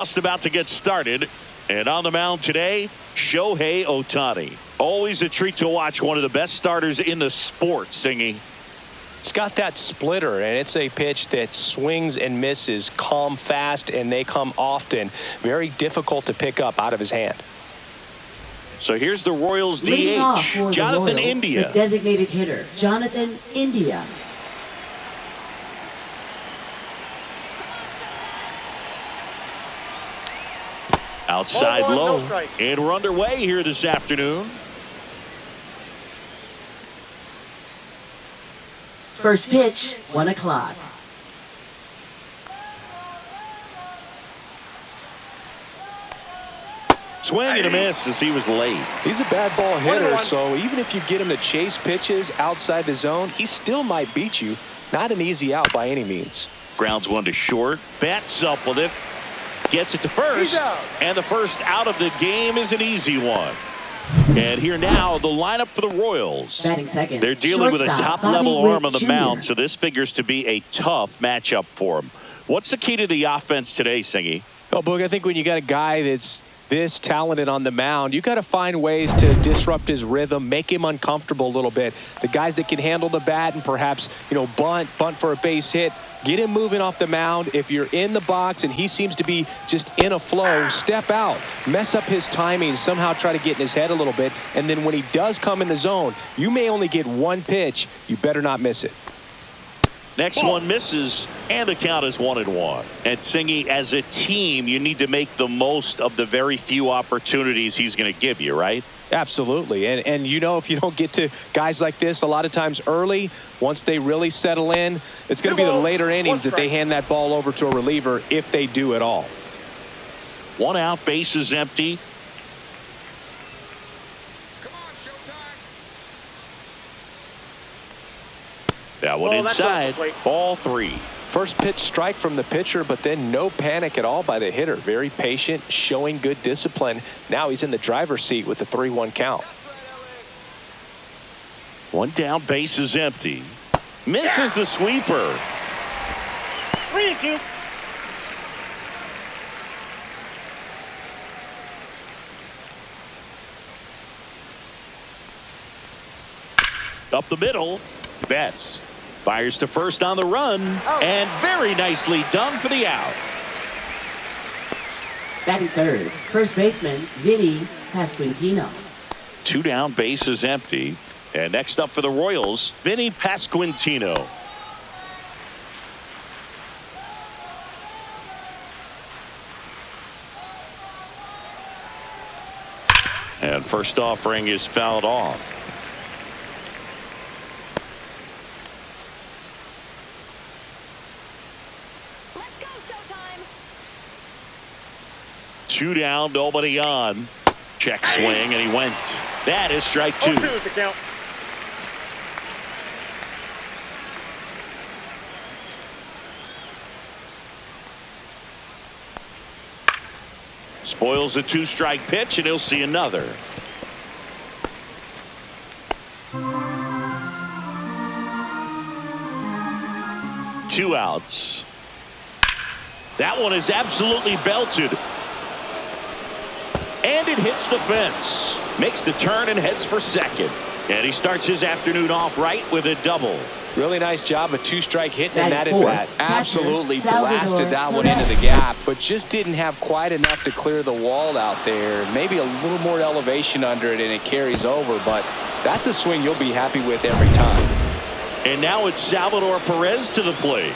Just about to get started, and on the mound today, Shohei Ohtani. Always a treat to watch one of the best starters in the sport, Singy. It's got that splitter, and it's a pitch that swings and misses, come fast, and they come often. Very difficult to pick up out of his hand. So here's the Royals Leading off DH, for Jonathan the Royals, India. the designated hitter, Jonathan India. Outside low, and we're underway here this afternoon. First pitch, 1 o'clock. Swing and a miss as he was late. He's a bad ball hitter, so even if you get him to chase pitches outside the zone, he still might beat you. Not an easy out by any means. Grounds one to short. Bats up with it. Gets it to first. And the first out of the game is an easy one. And here now, the lineup for the Royals. Batting second, They're dealing with a top-level Bobby arm on the Witt mound, Jr. so this figures to be a tough matchup for him. What's the key to the offense today, Singy? Oh, Boog, I think when you got a guy that's this talented on the mound, you got to find ways to disrupt his rhythm, make him uncomfortable a little bit. The guys that can handle the bat and perhaps, bunt for a base hit, get him moving off the mound. If you're in the box and he seems to be just in a flow, step out, mess up his timing, somehow try to get in his head a little bit. And then when he does come in the zone, you may only get one pitch. You better not miss it. Next one misses, and the count is 1-1. And Singy, as a team, you need to make the most of the very few opportunities he's going to give you, right? Absolutely. And if you don't get to guys like this a lot of times early, once they really settle in, it's going to be the later innings that they hand that ball over to a reliever if they do at all. 1 out, bases empty. That one inside. Ball 3. First pitch strike from the pitcher, but then no panic at all by the hitter. Very patient, showing good discipline. Now he's in the driver's seat with the 3-1 count. 1 down, bases empty. Misses the sweeper. 3-2. Up the middle. Betts fires to first on the run, and very nicely done for the out. Batting third, first baseman, Vinny Pasquantino. 2 down, bases empty. And next up for the Royals, Vinny Pasquantino. And first offering is fouled off. Let's go, Showtime. 2 down, nobody on. Check swing, and he went. That is strike 2. Spoils the 2-strike pitch, and he'll see another. Two outs. That one is absolutely belted. And it hits the fence. Makes the turn and heads for second. And he starts his afternoon off right with a double. Really nice job, a 2-strike hitting in that Batting at bat. fourth, Absolutely Salvador blasted that one Perez. into the gap, but just didn't have quite enough to clear the wall out there. Maybe a little more elevation under it, and it carries over, but that's a swing you'll be happy with every time. And now it's Salvador Perez to the plate.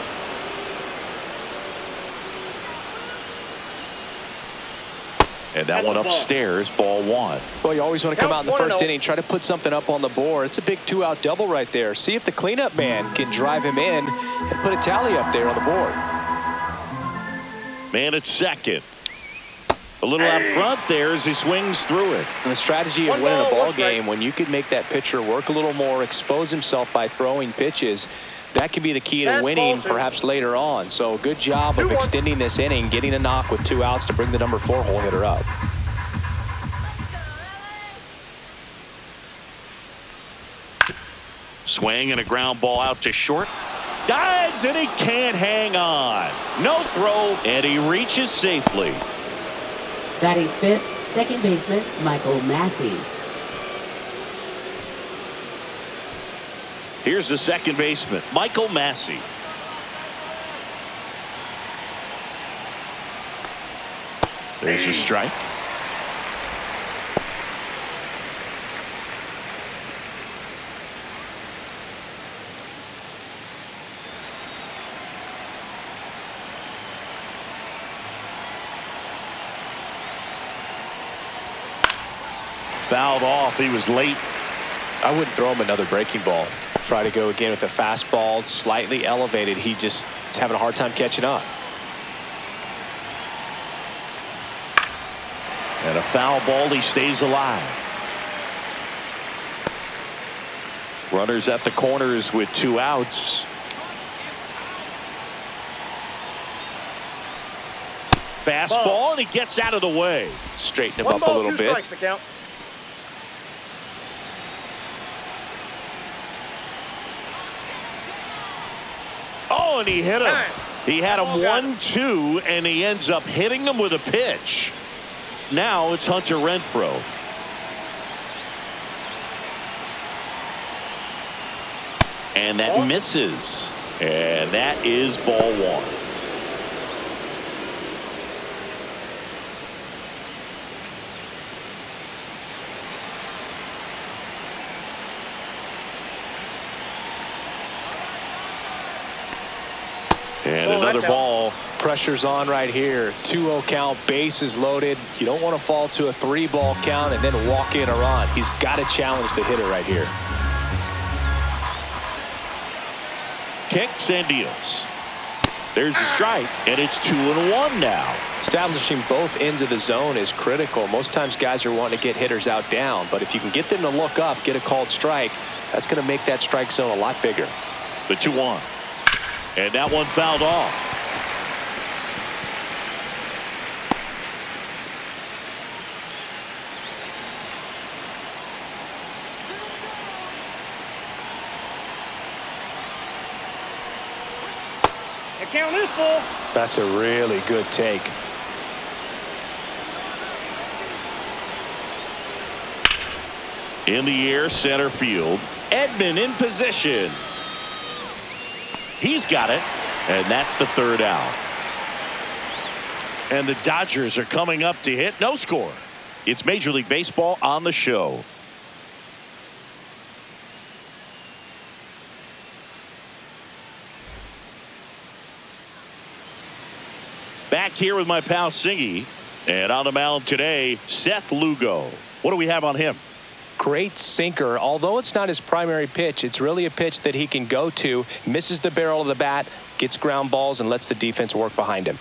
And that one upstairs, ball 1. Well, you always want to come out in the first inning, try to put something up on the board. It's a big 2-out double right there. See if the cleanup man can drive him in and put a tally up there on the board. Man at second. A little out front there as he swings through it. And the strategy of winning a ball game, when you can make that pitcher work a little more, expose himself by throwing pitches, that can be the key to winning perhaps later on. So good job of extending this inning, getting a knock with 2 outs to bring the number 4 hole hitter up. Swing and a ground ball out to short. Dives and he can't hang on. No throw, and he reaches safely. Batting fifth, second baseman Michael Massey. Here's the second baseman, Michael Massey. There's a strike. Fouled off. He was late. I wouldn't throw him another breaking ball. Try to go again with the fastball, slightly elevated. He just is having a hard time catching up. And a foul ball. He stays alive. Runners at the corners with 2 outs. Fastball, and he gets out of the way. Straighten him up a little bit. Oh, and he hit him. He had him 1-2, and he ends up hitting him with a pitch. Now it's Hunter Renfroe. And that misses. And that is ball 1. And another ball. Pressure's on right here. 2-0 count, bases loaded. You don't want to fall to a 3-ball count and then walk in a run. He's got to challenge the hitter right here. Kicks and deals. There's the strike, and it's 2-1 now. Establishing both ends of the zone is critical. Most times guys are wanting to get hitters out down, but if you can get them to look up, get a called strike, that's going to make that strike zone a lot bigger. The 2-1. And that one fouled off. The count is full. That's a really good take. In the air, center field. Edman in position. He's got it, and that's the 3rd out. And the Dodgers are coming up to hit. No score. It's Major League Baseball on the show. Back here with my pal Singy, and on the mound today, Seth Lugo. What do we have on him? Great sinker. Although it's not his primary pitch, it's really a pitch that he can go to, misses the barrel of the bat, gets ground balls, and lets the defense work behind him.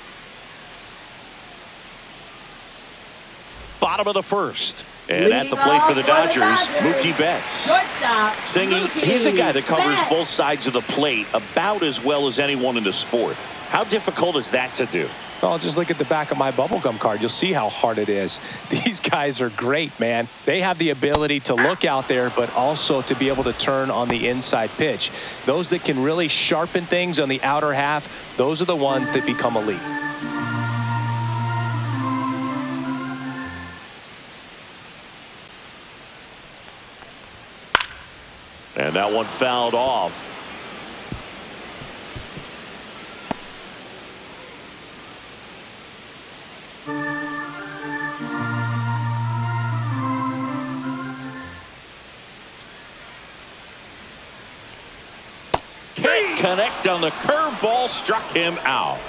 Bottom of the 1st. And at the plate for the Dodgers, Mookie Betts. Shortstop, Singy, he's a guy that covers both sides of the plate about as well as anyone in the sport. How difficult is that to do? Well, just look at the back of my bubblegum card. You'll see how hard it is. These guys are great, man. They have the ability to look out there, but also to be able to turn on the inside pitch. Those that can really sharpen things on the outer half, those are the ones that become elite. And that one fouled off. Can't connect on the curveball, struck him out.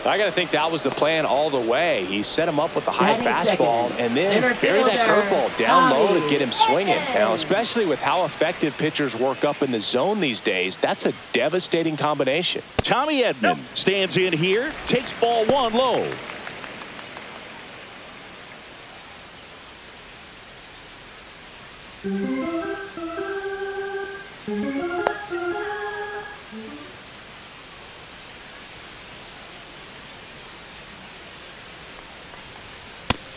I got to think that was the plan all the way. He set him up with the high fastball and then bury that curveball down low to get him swinging. Now, especially with how effective pitchers work up in the zone these days, that's a devastating combination. Tommy Edman stands in here, takes ball 1 low.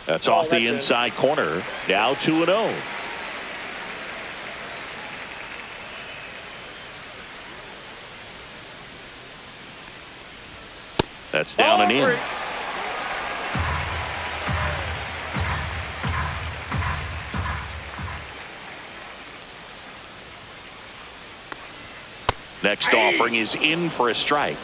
That's off the inside corner. Now 2-0. That's down and in. Next offering is in for a strike.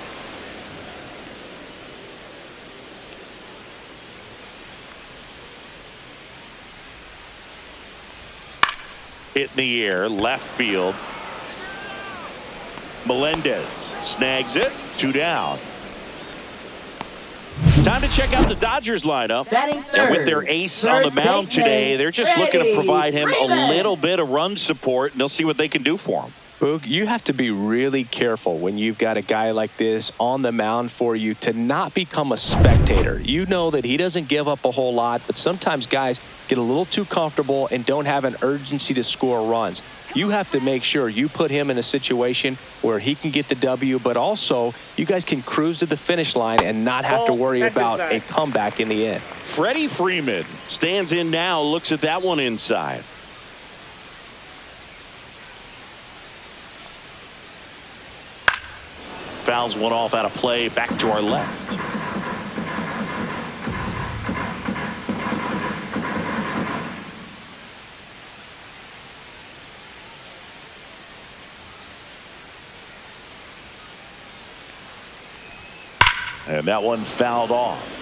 Hit in the air, left field. Melendez snags it. 2 down. Time to check out the Dodgers lineup. And with their ace on the mound today, they're just looking to provide him a little bit of run support, and they'll see what they can do for him. Boog, you have to be really careful when you've got a guy like this on the mound for you to not become a spectator. You know that he doesn't give up a whole lot, but sometimes guys get a little too comfortable and don't have an urgency to score runs. You have to make sure you put him in a situation where he can get the W, but also you guys can cruise to the finish line and not have to worry about a comeback in the end. Freddie Freeman stands in now, looks at that one inside. Fouls one off out of play, back to our left. And that one fouled off.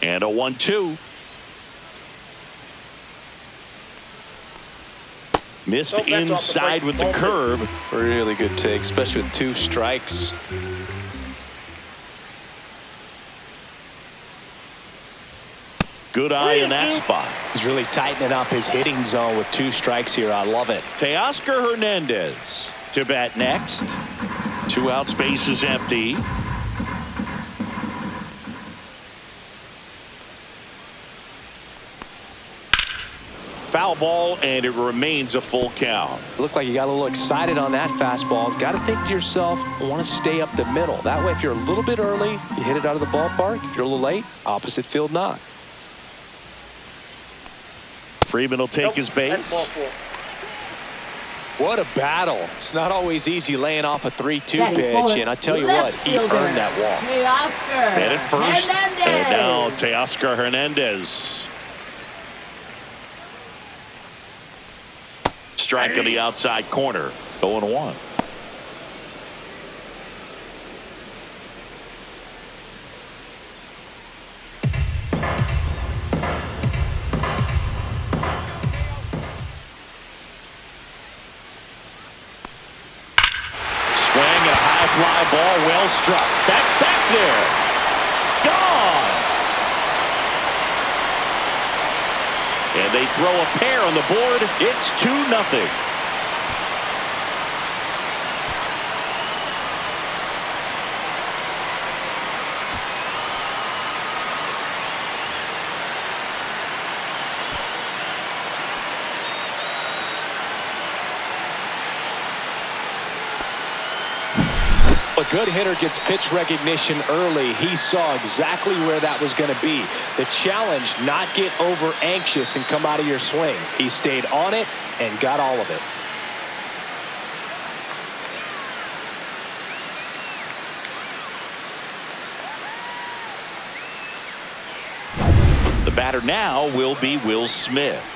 And a 1-2. Missed inside with the curve. Really good take, especially with 2 strikes. Good eye in that spot. He's really tightening up his hitting zone with 2 strikes here. I love it. Teoscar Hernandez to bat next. 2 outs, base is empty. Foul ball, and it remains a full count. Looked like you got a little excited on that fastball. Got to think to yourself, I want to stay up the middle. That way, if you're a little bit early, you hit it out of the ballpark. If you're a little late, opposite field knock. Freeman will take his base. What a battle. It's not always easy laying off a 3-2 pitch, and I tell you what, he earned that walk. And at first, and now Teoscar Hernandez. Strike on the outside corner. 0-1. Fly ball, well struck. That's back there. Gone. And they throw a pair on the board. It's 2-0. A good hitter gets pitch recognition early. He saw exactly where that was going to be. The challenge, not get over anxious and come out of your swing. He stayed on it and got all of it. The batter now will be Will Smith.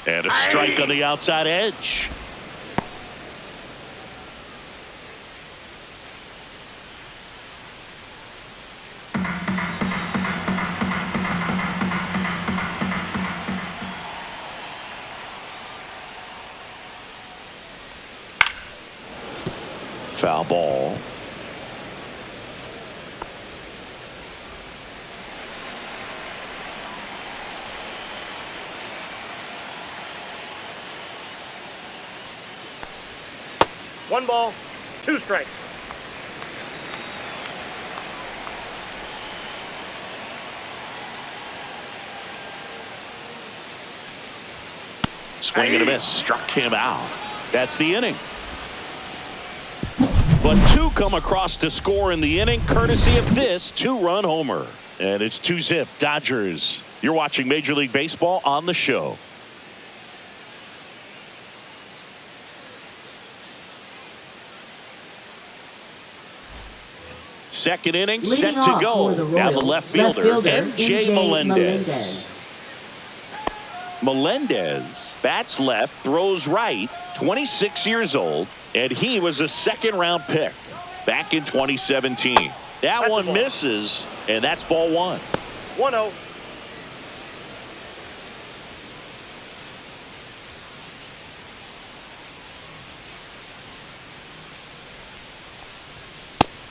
And a strike on the outside edge. Foul ball. One ball, 2 strikes. Swing and a miss. Struck him out. That's the inning. But 2 come across to score in the inning, courtesy of this 2-run homer. And it's 2-zip Dodgers. You're watching Major League Baseball on the show. second inning Leading set to off go. for the Now the Royals, left fielder, MJ Melendez. Melendez bats left, throws right, 26 years old, and he was a second-round pick back in 2017. That That's one a ball. misses, and that's ball one. 1-0.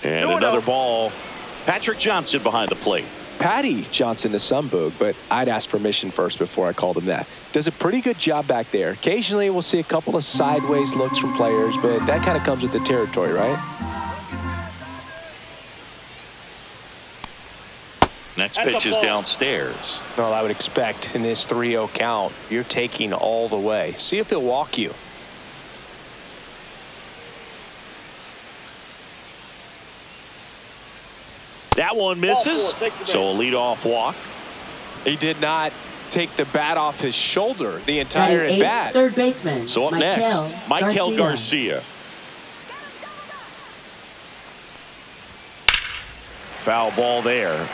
And 2-0. another ball. Patrick Johnson behind the plate. Patty Johnson to Sumboog, but I'd ask permission first before I called him that. Does a pretty good job back there. Occasionally we'll see a couple of sideways looks from players, but that kind of comes with the territory, right? Next That's a pitch is ball. downstairs. Well, I would expect in this 3-0 count, you're taking all the way. See if he'll walk you. That one misses, Ball four, take the so a leadoff walk. He did not take the bat off his shoulder the entire Batting at eighth, bat. third baseman. So up next, Michael Garcia. Foul ball there.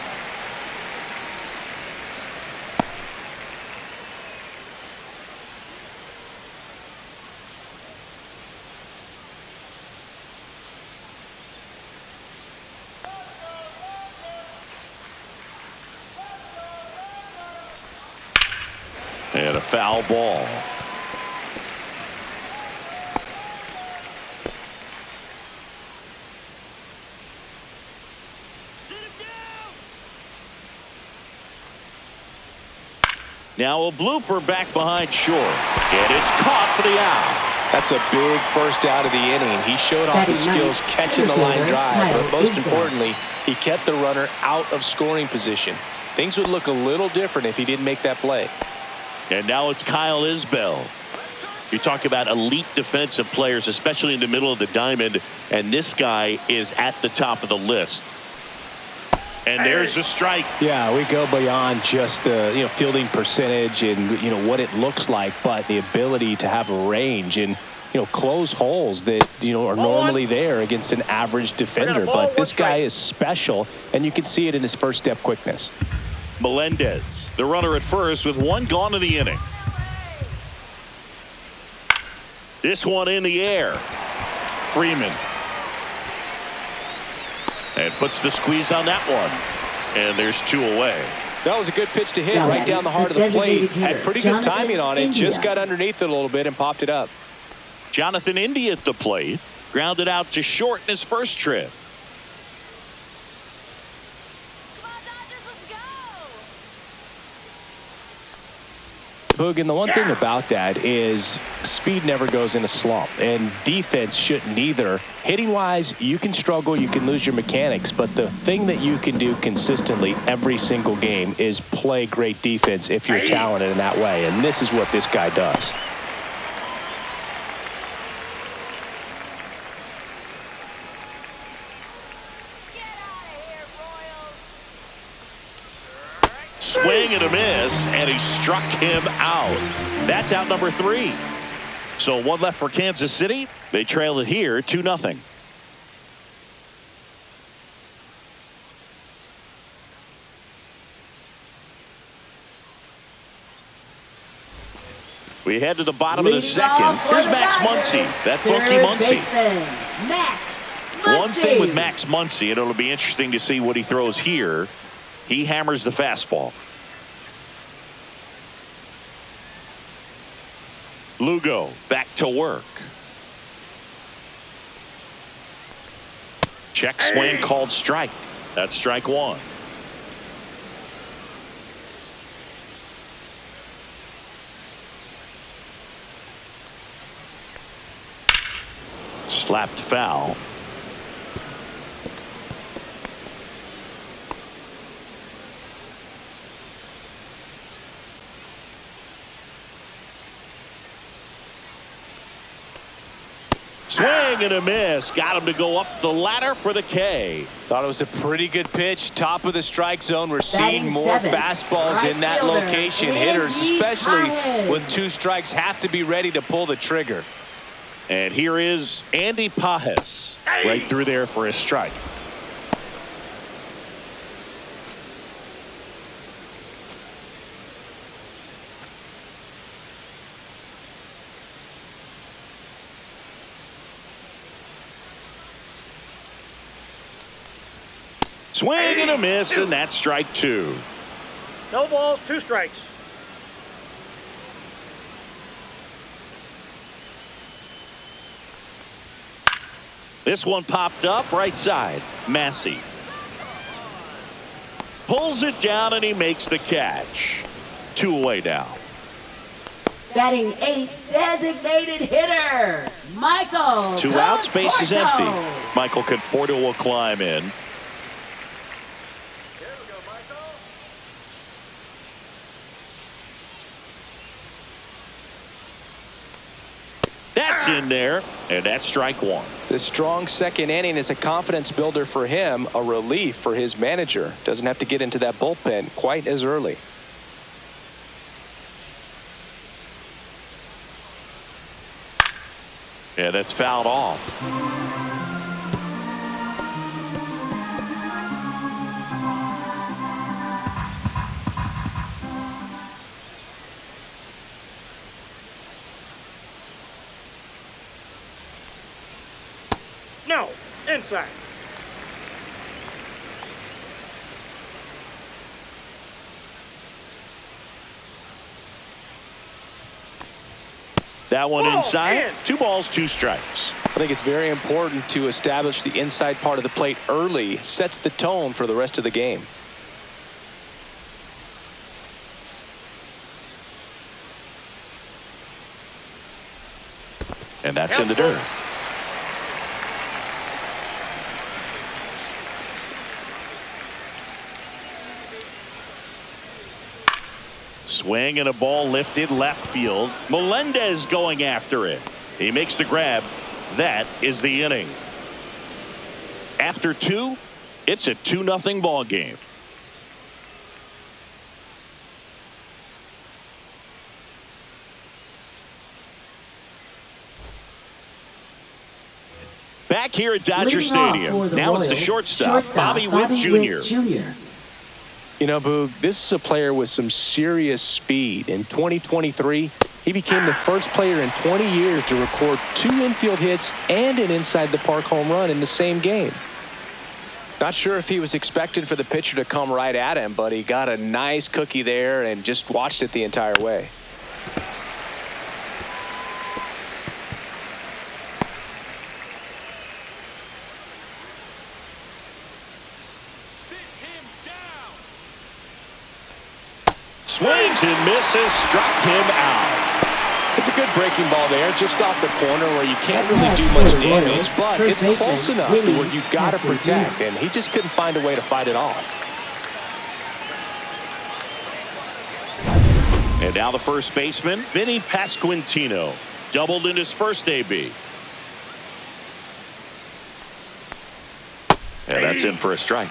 And a foul ball. Now a blooper back behind short. And it's caught for the out. That's a big first out of the inning. He showed off his Batting skills ninth, catching the line outfielder drive, Kyle but most Isbell. importantly, he kept the runner out of scoring position. Things would look a little different if he didn't make that play. And now it's Kyle Isbell. You talk about elite defensive players, especially in the middle of the diamond, and this guy is at the top of the list. And there's a strike. Yeah, we go beyond just the fielding percentage and what it looks like, but the ability to have a range and close holes that are normally there against an average defender. But this guy is special, and you can see it in his first step quickness. Melendez, the runner at first with one gone in the inning. This one in the air. Freeman. And puts the squeeze on that one. And there's two away. That was a good pitch to hit Now right down the heart of the designated plate. Had hitter, pretty good Jonathan timing on it. India. Just got underneath it a little bit and popped it up. Jonathan India at the plate. Grounded out to short in his first trip. Come on, Dodgers, let's go. Boog, and the one thing about that is speed never goes in a slump, and defense shouldn't either. Hitting wise, you can struggle, you can lose your mechanics, but the thing that you can do consistently every single game is play great defense if you're talented in that way, and this is what this guy does. Get out of here, Royals. Swing and a miss, and he struck him out. That's out number 3. So one left for Kansas City. They trail it here 2-0. We head to the bottom of the Leading off second. for Here's the Max Dodgers, Muncy. That funky third Muncy. baseman, Max Muncy. One thing with Max Muncy, and it'll be interesting to see what he throws here. He hammers the fastball. Lugo back to work. Check swing called strike. That's strike one. Slapped foul. Swing and a miss. Got him to go up the ladder for the K. Thought it was a pretty good pitch. Top of the strike zone. We're seeing Batting more seventh, fastballs right in that fielder, location. Andy Hitters, especially Paez. when 2 strikes, have to be ready to pull the trigger. And here is Andy Pajes right through there for a strike. Swing and a miss, and that's strike two. No balls, 2 strikes. This one popped up right side. Massey pulls it down, and he makes the catch. 2 away now. Batting 8th, designated hitter, Michael. 2 outs, base is empty. Conforto. Michael Conforto will climb in. Here we go, Michael. That's in there, and that's strike one. The strong second inning is a confidence builder for him, a relief for his manager. Doesn't have to get into that bullpen quite as early. Yeah, that's fouled off. No, inside. That one Ball inside. in. 2 balls, 2 strikes. I think it's very important to establish the inside part of the plate early. Sets the tone for the rest of the game. And that's in the dirt. Swing and a ball lifted left field. Melendez going after it. He makes the grab. That is the inning. After 2, it's a 2-0 ball game. Back here at Dodger Leading off Stadium. for the Now it's the Royals, shortstop, Bobby Witt Jr. You know, Boog, this is a player with some serious speed. In 2023, he became the first player in 20 years to record 2 infield hits and an inside-the-park home run in the same game. Not sure if he was expected for the pitcher to come right at him, but he got a nice cookie there and just watched it the entire way. Swings and misses, struck him out. It's a good breaking ball there, just off the corner where you can't really do much damage, but it's close enough to where you got to protect, and he just couldn't find a way to fight it off. And now the first baseman, Vinny Pasquantino, doubled in his first AB. And that's in for a strike.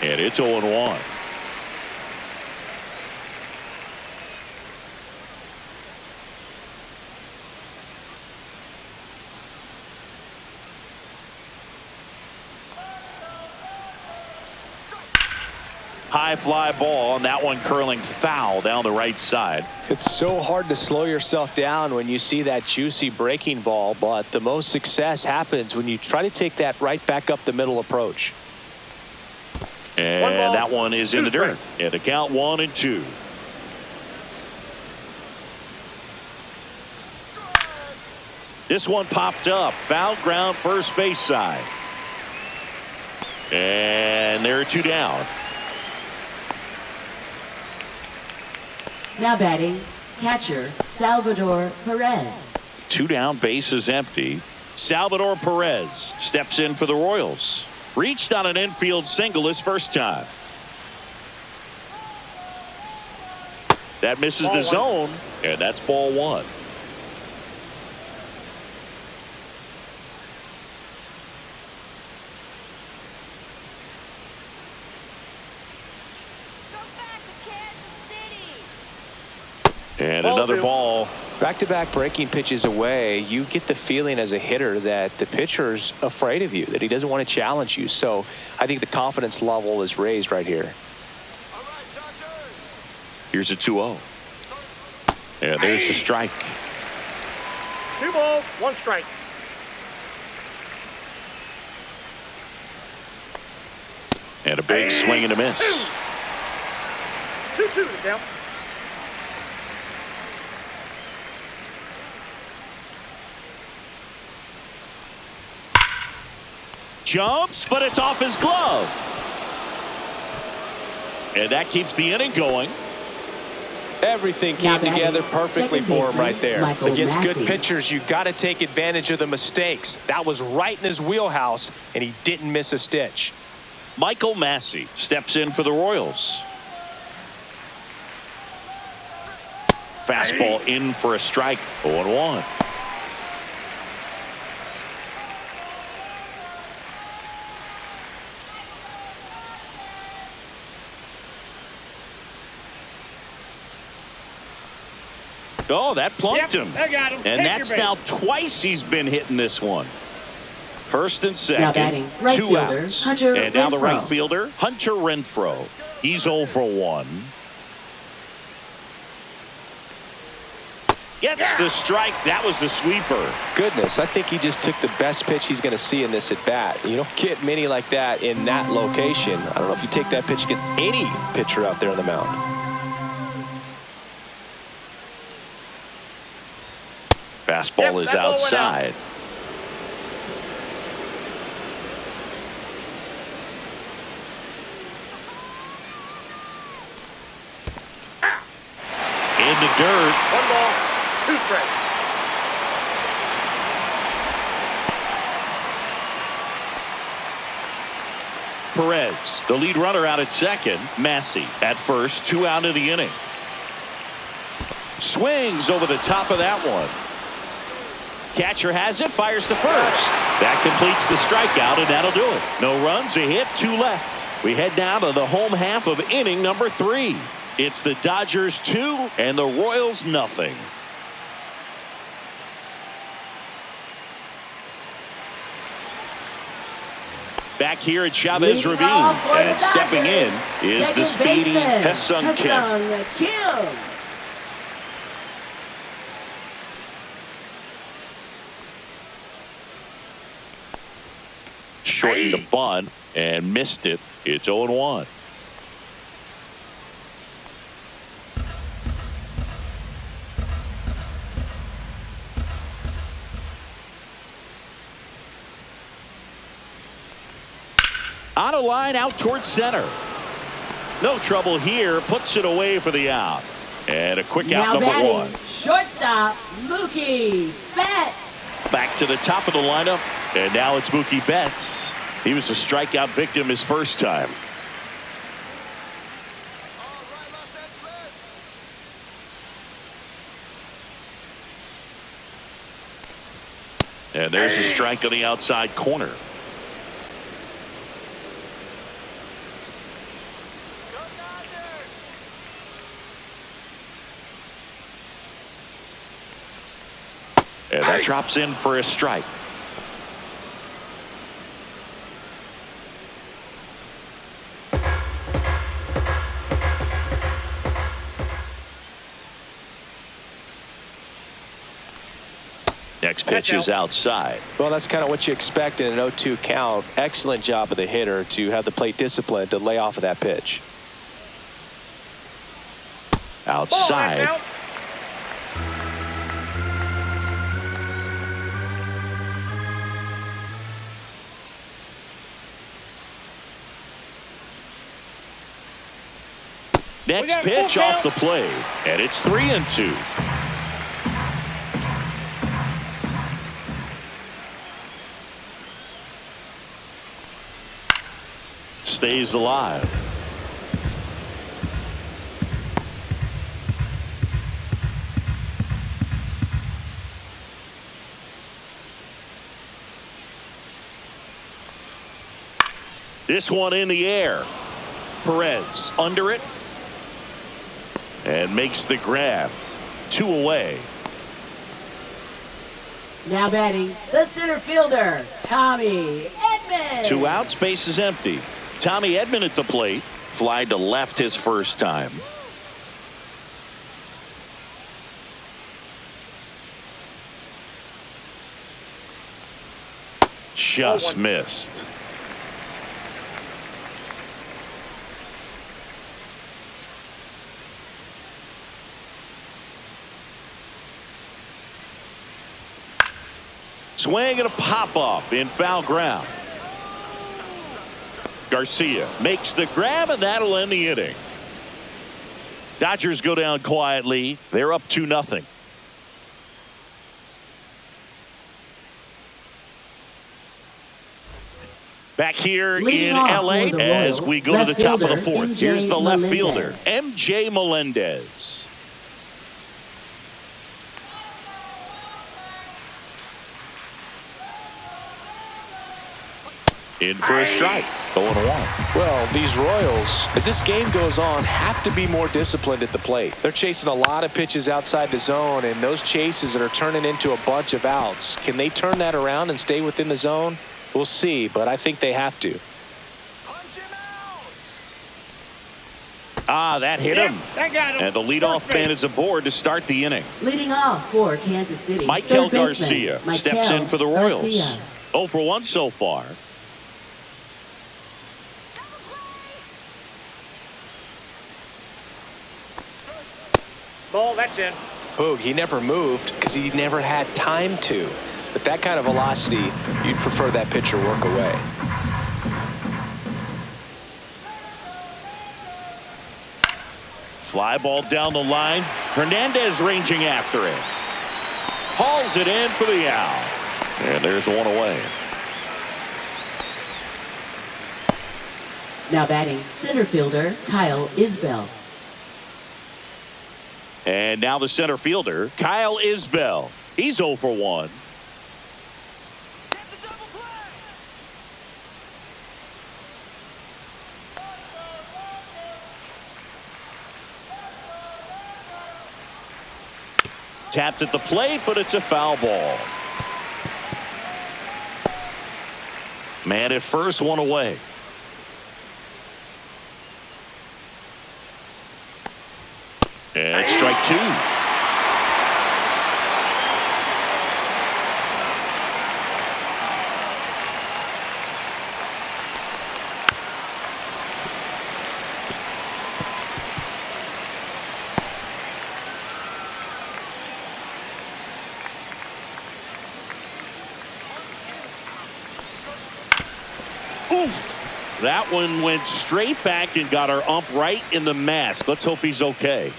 And it's 0-1. High fly ball, and that one curling foul down the right side. It's so hard to slow yourself down when you see that juicy breaking ball, but the most success happens when you try to take that right back up the middle approach. And that one is in the dirt. And the count 1-2. This one popped up. Foul ground first base side. And there are 2 down. Now batting, catcher, Salvador Perez. 2 down, base is empty. Salvador Perez steps in for the Royals. Reached on an infield single his first time. That misses the zone, and that's ball 1. And another ball. Back-to-back breaking pitches away, you get the feeling as a hitter that the pitcher's afraid of you, that he doesn't want to challenge you. So I think the confidence level is raised right here. Here's a 2-0. And there's the strike. 2 balls, 1 strike. And a big swing and a miss. 2-2 to count. Jumps, but it's off his glove. And that keeps the inning going. Everything Now came together batting, perfectly second for him baseman, right there. Michael Against good Massey. pitchers, you got to take advantage of the mistakes. That was right in his wheelhouse, and he didn't miss a stitch. Michael Massey steps in for the Royals. Fastball in for a strike. 0-1. Oh, that plunked him. I got him. And Take that's your bait. now twice he's been hitting this one. First and Now second, batting, right 2 fielder, outs. Hunter And now the right Renfroe. fielder, Hunter Renfroe. He's 0 for 1. Gets the strike. That was the sweeper. Goodness, I think he just took the best pitch he's going to see in this at bat. You don't get many like that in that location. I don't know if you take that pitch against any pitcher out there on the mound. Fastball Yep, is that ball went outside. In the dirt. 1 ball, 2 strikes. Perez, the lead runner out at second. Massey at first, 2 out of the inning. Swings over the top of that one. Catcher has it, fires to first. That completes the strikeout, and that'll do it. No runs, a hit, 2 left. We head down to the home half of inning number 3. It's the Dodgers 2 and the Royals nothing. Back here at Chavez Leading Ravine, off for and the stepping in Dodgers, is the second speedy baseman, Ha-Seong Kim. Ha-Seong Kim. Shortened the bunt and missed it. It's 0-1. On a line out towards center. No trouble here. Puts it away for the out. And a quick out Now number batting, 1. shortstop, Mookie Betts. Back to the top of the lineup. And now it's Mookie Betts. He was a strikeout victim his first time. And there's a strike on the outside corner. And that drops in for a strike. Next pitch is outside. Well, that's kind of what you expect in an 0-2 count. Excellent job of the hitter to have the plate discipline to lay off of that pitch. Outside. Out. Next got pitch full off count. the plate. And it's 3-2. Stays alive. This one in the air. Perez under it. And makes the grab. 2 away. Now batting, the center fielder, Tommy Edman. 2 outs, base is empty. Tommy Edman at the plate. Fly to left his first time. Just missed. Swing and a pop-up in foul ground. Garcia makes the grab, and that'll end the inning. Dodgers go down quietly. They're up 2-0. Back here Leading in off L.A. for the as Royals, we go to the top of the left fourth. fielder, Here's the left MJ fielder, Melendez. MJ Melendez. In for a strike. 0-1. Well, these Royals, as this game goes on, have to be more disciplined at the plate. They're chasing a lot of pitches outside the zone, and those chases that are turning into a bunch of outs. Can they turn that around and stay within the zone? We'll see, but I think they have to. That hit him. That got him. And the leadoff man is aboard to start the inning. Leading off for Kansas City, Michael third baseman, Garcia Michael steps in for the Royals. Garcia. 0 for 1 so far. Ball, that's in. Boog, he never moved because he never had time to. But that kind of velocity, you'd prefer that pitcher work away. Fly ball down the line. Hernandez ranging after it. Hauls it in for the out. And there's one away. Now batting, center fielder Kyle Isbell. And now the center fielder, Kyle Isbell. He's 0 for 1. Tapped at the plate, but it's a foul ball. Man at first, one away. And strike 2. Oof. That one went straight back and got our ump right in the mask. Let's hope he's okay.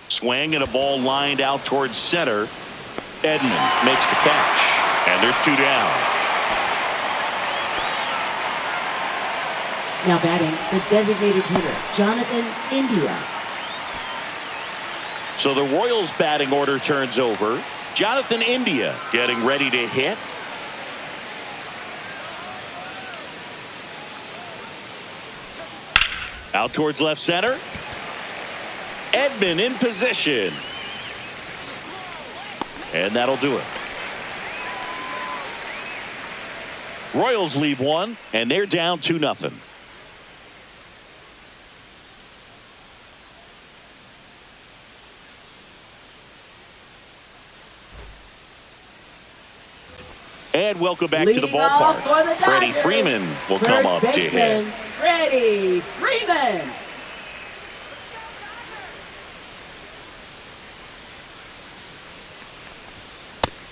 Swing and a ball lined out towards center. Edman makes the catch. And there's 2 down. Now batting, the designated hitter Jonathan India. So the Royals batting order turns over. Jonathan India getting ready to hit. Out towards left center. Edman in position. And that'll do it. Royals leave 1, and they're down 2-0. And welcome back to the Leading off for the ballpark. Freddie Dodgers, Freeman will come up to first baseman, hit. Freddie Freeman.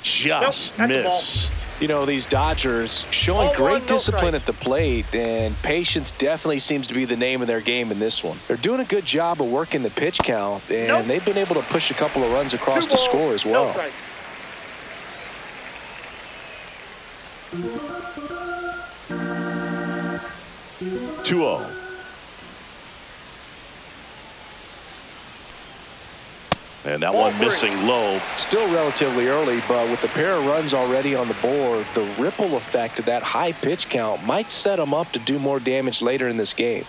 Just Nope, that's a ball. missed. You know, these Dodgers showing Ball great one, no discipline strike. at the plate, and patience definitely seems to be the name of their game in this one. They're doing a good job of working the pitch count, and Nope. they've been able to push a couple of runs across 2 to balls, score as no well. strike. Two-0. And that Ball one 3. missing low. Still relatively early, but with the pair of runs already on the board, the ripple effect of that high pitch count might set them up to do more damage later in this game.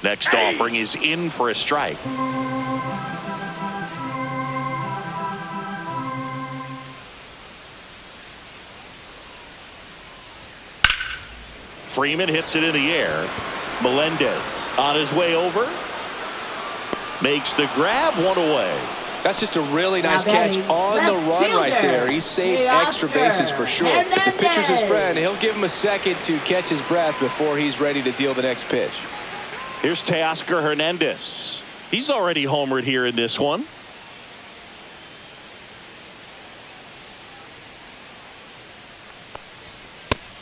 Next offering is in for a strike. Freeman hits it in the air. Melendez on his way over. Makes the grab, 1 away. That's just a really nice Now catch batting, on the left run right fielder, there. He saved J. extra Oscar bases for sure. If the pitcher's his Hernandez. friend, he'll give him a second to catch his breath before he's ready to deal the next pitch. Here's Teoscar Hernandez. He's already homered here in this one.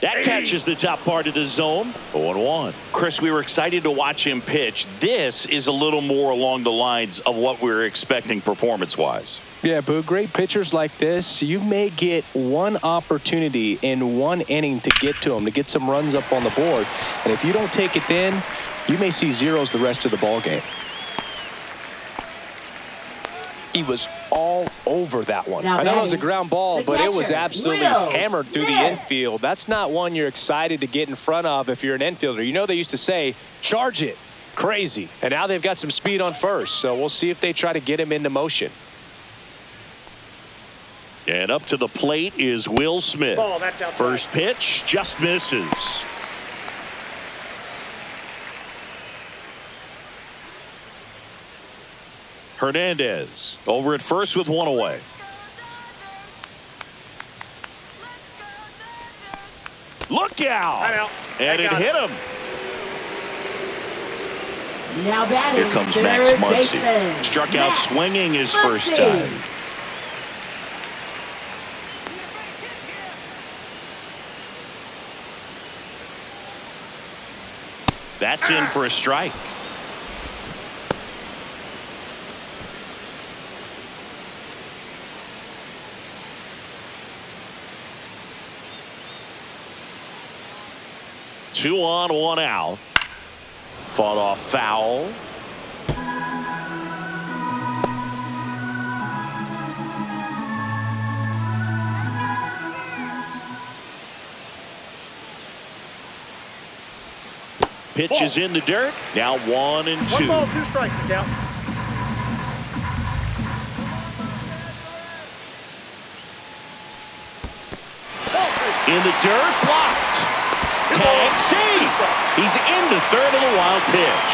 That catches the top part of the zone. 0-1. Chris, we were excited to watch him pitch. This is a little more along the lines of what we were expecting performance-wise. Yeah, Boo, great pitchers like this, you may get one opportunity in one inning to get to them, to get some runs up on the board. And if you don't take it then, you may see zeros the rest of the ball game. He was all over that one. Now I know it was a batting, ground ball, the but it was catcher, absolutely Will hammered through the Smith. infield. That's not one you're excited to get in front of if you're an infielder. You know they used to say, charge it. Crazy. And now they've got some speed on first, so we'll see if they try to get him into motion. And up to the plate is Will Smith. Ball, that's outside. First pitch just misses. Hernandez over at first with one away. Look out! Timeout. And it Back hit out. him. Now batting, Here comes third Max Muncy. baseman, Struck out Max swinging his first Muncy. time. That's in for a strike. Two on, one out. Fought off foul. Pitch is in the dirt. Now 1-2. 1 ball, 2 strikes. Count. In the dirt, blocked. Tag safe. He's into third of the wild pitch.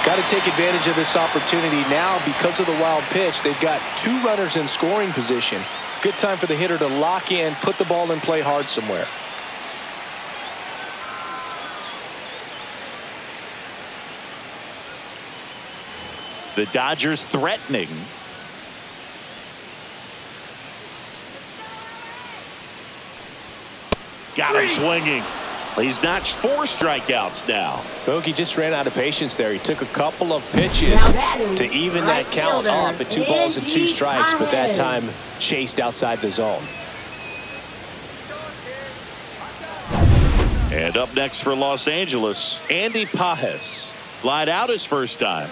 Got to take advantage of this opportunity now because of the wild pitch. They've got 2 runners in scoring position. Good time for the hitter to lock in, put the ball in play hard somewhere. The Dodgers threatening. Got him swinging. He's notched 4 strikeouts now. Bogey just ran out of patience there. He took a couple of pitches Now batting, to even right that count fielder, up at 2 balls and 2 Andy strikes, but that Paez. time chased outside the zone. And up next for Los Angeles, Andy Paez. Flied out his first time.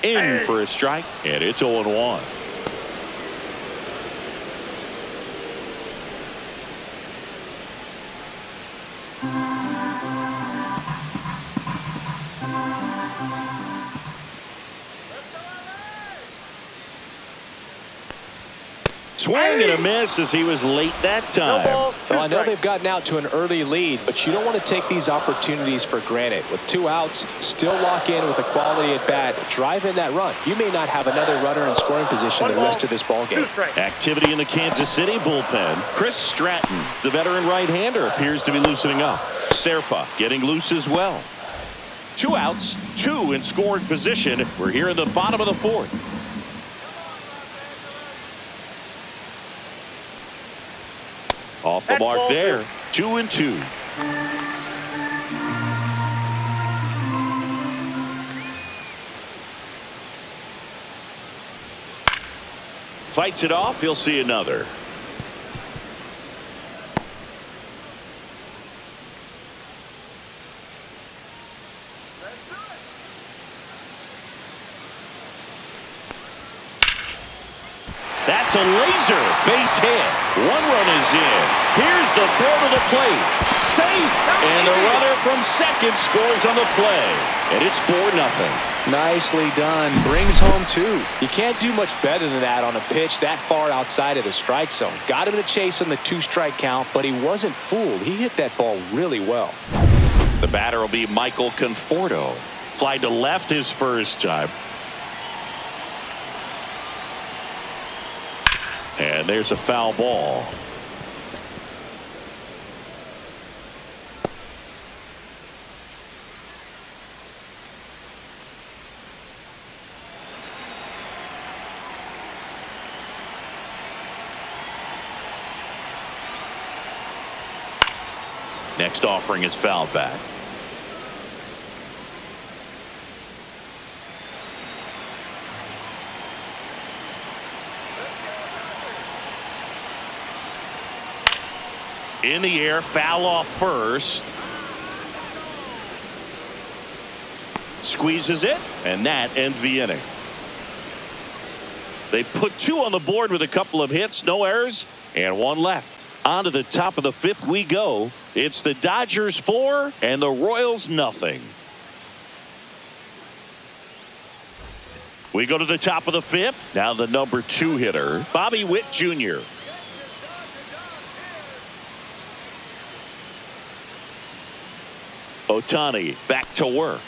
In for a strike, and it's 0-1. Swing and a miss as he was late that No time. balls, 2 Well, I know strikes. they've gotten out to an early lead, but you don't want to take these opportunities for granted. With 2 outs, still lock in with a quality at bat, drive in that run. You may not have another runner in scoring position 1 the ball, rest of this ball 2 game. strikes. Activity in the Kansas City bullpen. Chris Stratton, the veteran right-hander, appears to be loosening up. Serpa getting loose as well. 2 outs, 2 in scoring position. We're here in the bottom of the 4th. Off the That's mark ball there. 2-2. Fights it off. He'll see another. That's a laser base hit. 1 run is in. Here's the throw to the plate. Safe. And the runner from second scores on the play. And it's 4-0. Nicely done. Brings home 2. You can't do much better than that on a pitch that far outside of the strike zone. Got him to chase on the 2-strike count, but he wasn't fooled. He hit that ball really well. The batter will be Michael Conforto. Fly to left his first time. And there's a foul ball. Next offering is fouled back. In the air, foul off first. Squeezes it, and that ends the inning. They put 2 on the board with a couple of hits, no errors, and 1 left. On to the top of the 5th we go. It's the Dodgers 4 and the Royals nothing. We go to the top of the 5th. Now the number 2 hitter, Bobby Witt Jr. Ohtani back to work.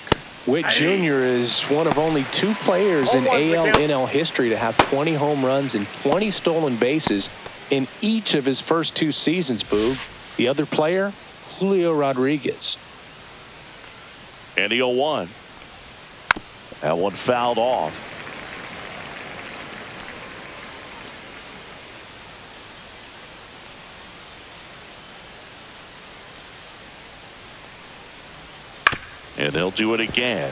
Witt Jr. is one of only 2 players in AL/NL history to have 20 home runs and 20 stolen bases in each of his first 2 seasons, Boog. The other player, Julio Rodriguez. And the 0-1. That one fouled off. And they'll do it again.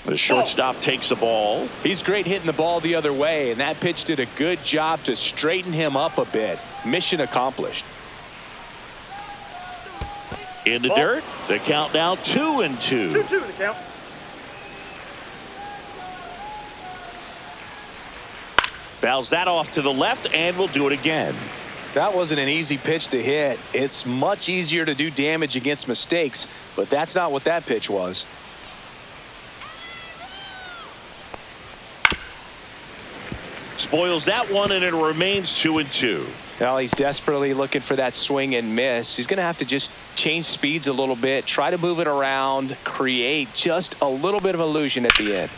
The shortstop takes the ball. He's great hitting the ball the other way, and that pitch did a good job to straighten him up a bit. Mission accomplished. In the dirt. The count now 2-2. 2-2 the count. Fouls that off to the left, and we'll do it again. That wasn't an easy pitch to hit. It's much easier to do damage against mistakes, but that's not what that pitch was. Spoils that one, and it remains 2-2. Well, he's desperately looking for that swing and miss. He's going to have to just change speeds a little bit, try to move it around, create just a little bit of illusion at the end.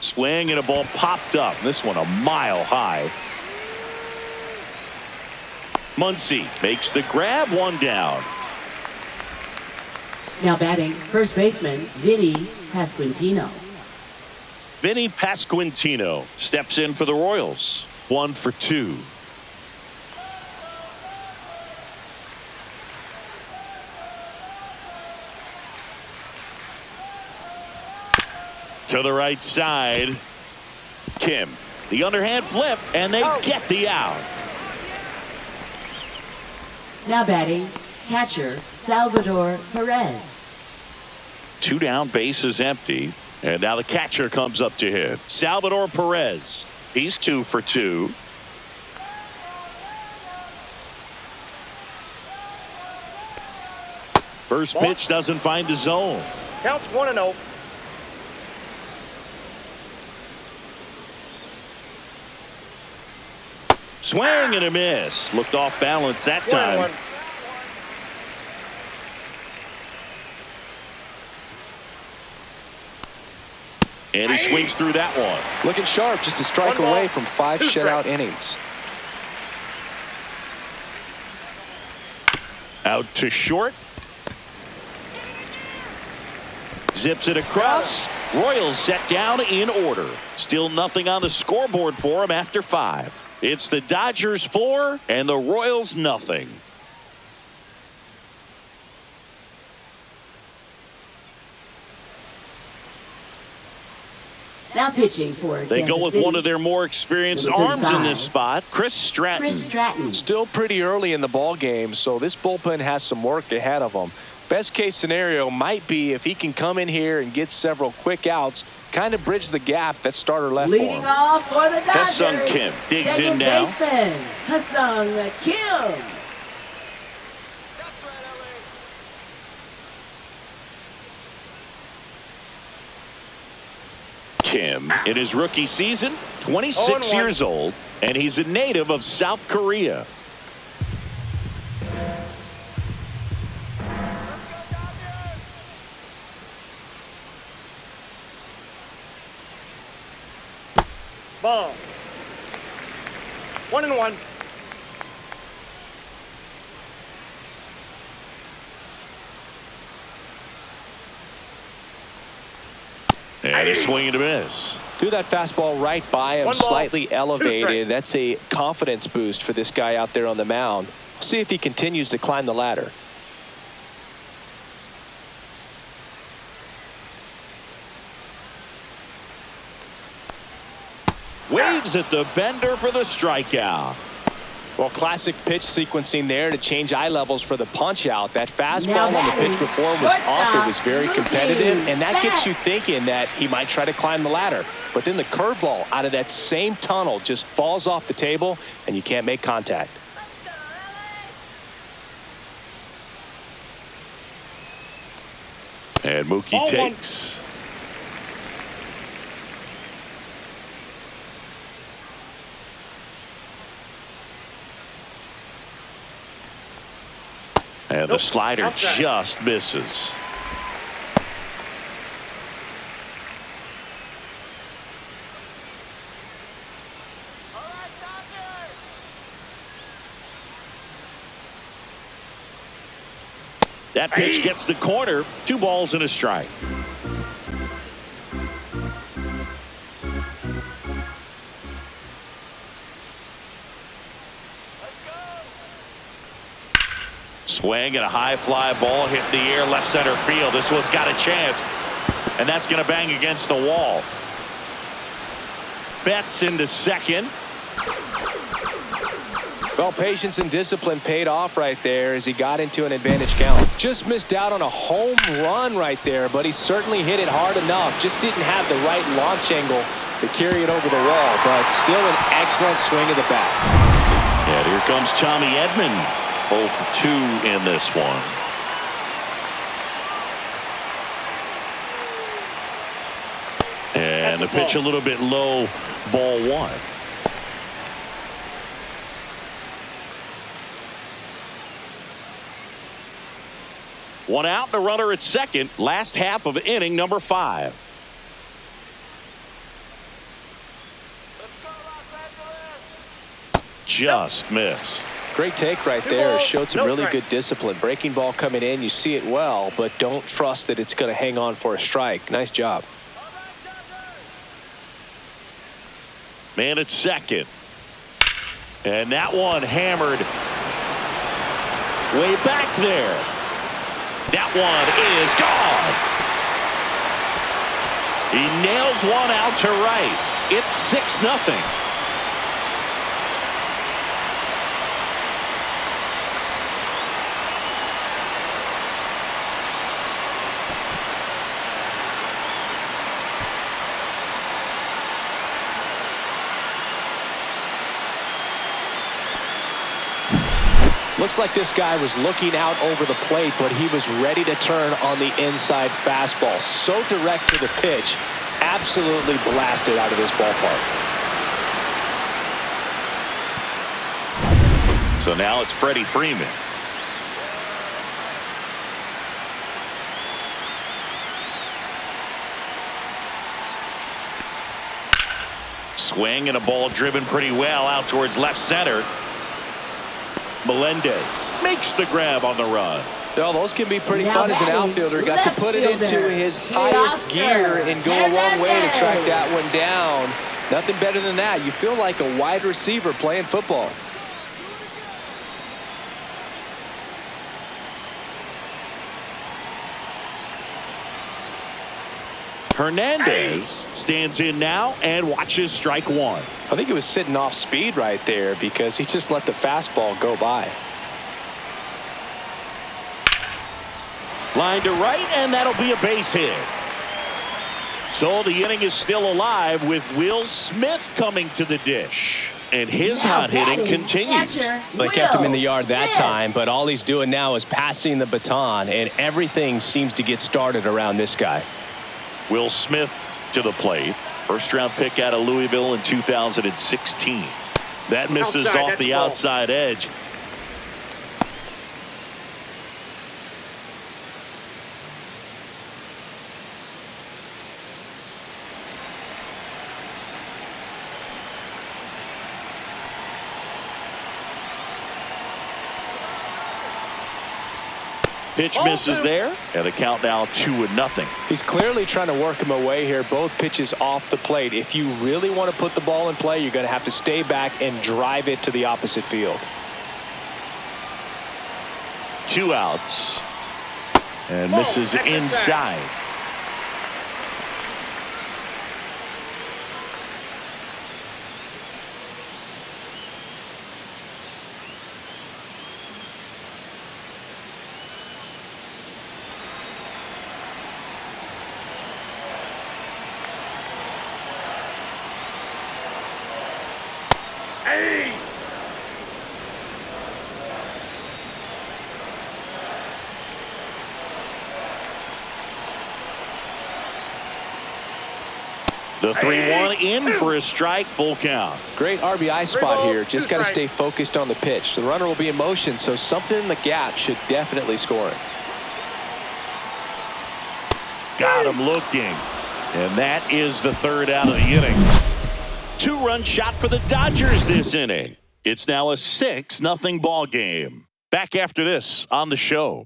Swing, and a ball popped up. This one a mile high. Muncy makes the grab, 1 down. Now batting, first baseman, Vinny Pasquantino. Vinny Pasquantino steps in for the Royals. 1 for 2. To the right side. Kim. The underhand flip, and they get the out. Now batting, catcher, Salvador Perez. 2 down, bases empty. And now the catcher comes up to hit. Salvador Perez. He's 2 for 2. First pitch doesn't find the zone. Counts 1-0. Swing and a miss. Looked off balance that time. 1-1. And he swings through that one. Looking sharp, just a strike 1 ball, away from 5 2 shutout strikes. innings. Out to short. Zips it across. Royals set down in order. Still nothing on the scoreboard for him after 5. It's the Dodgers 4 and the Royals nothing. Now pitching for They go with one of their more experienced Number arms in 35. this spot, Chris Stratton. Chris Stratton. Still pretty early in the ball game, so this bullpen has some work ahead of them. Best case scenario might be if he can come in here and get several quick outs, kind of bridge the gap that starter left for Leading him. off for the Dodgers. Ha-Sung Kim digs in Second now. baseman, Ha-Sung Kim. Kim, in his rookie season, 26 0-1. years old, and he's a native of South Korea. Ball. 1-1. And a swing and a miss. Threw that fastball right by him, One ball, slightly 2 elevated. strikes. That's a confidence boost for this guy out there on the mound. See if he continues to climb the ladder. Waves at the bender for the strikeout. Well, classic pitch sequencing there to change eye levels for the punch out. That fastball on the pitch before was off. It was very competitive, and that gets you thinking that he might try to climb the ladder. But then the curveball out of that same tunnel just falls off the table, and you can't make contact. And Mookie takes. And the slider Outside. just misses. That pitch gets the corner. 2 balls and a strike. Swing and a high fly ball hit in the air left center field. This one's got a chance, and that's going to bang against the wall. Betts into second. Well, patience and discipline paid off right there as he got into an advantage count. Just missed out on a home run right there, but he certainly hit it hard enough. Just didn't have the right launch angle to carry it over the wall, but still an excellent swing of the bat. And here comes Tommy Edman. 0 for 2 in this one. And the pitch a little bit low, ball 1. One out and a runner at second. Last half of inning number 5. Just missed. Great take right there. Showed some really good discipline. Breaking ball coming in, you see it well, but don't trust that it's going to hang on for a strike. Nice job. Man at second. And that one hammered way back there. That one is gone. He nails one out to right. It's 6-0. Looks like this guy was looking out over the plate, but he was ready to turn on the inside fastball. So direct to the pitch, absolutely blasted out of this ballpark. So now it's Freddie Freeman. Swing and a ball driven pretty well out towards left center. Melendez makes the grab on the run. Well, those can be pretty Now fun as an batting, outfielder. Got to put it left into fielder, his highest Teoscar gear and go a long way to track Hernandez. that one down. Nothing better than that. You feel like a wide receiver playing football. Hernandez stands in now and watches strike 1. I think he was sitting off speed right there because he just let the fastball go by. Line to right, and that'll be a base hit. So the inning is still alive with Will Smith coming to the dish. And his Now hot hitting batting, continues. catcher, They kept him in the yard Will that Smith. time, but all he's doing now is passing the baton, and everything seems to get started around this guy. Will Smith to the plate. First round pick out of Louisville in 2016. That misses Outside, off that's the a ball. outside edge. Pitch misses there, and the count now 2-0. He's clearly trying to work him away here. Both pitches off the plate. If you really want to put the ball in play, you're going to have to stay back and drive it to the opposite field. 2 outs. And misses inside. The 3-1 in for a strike, full count. Great RBI spot here. Just got to stay focused on the pitch. The runner will be in motion, so something in the gap should definitely score it. Got him looking. And that is the 3rd out of the inning. 2-run shot for the Dodgers this inning. It's now a 6-0 ball game. Back after this on the show.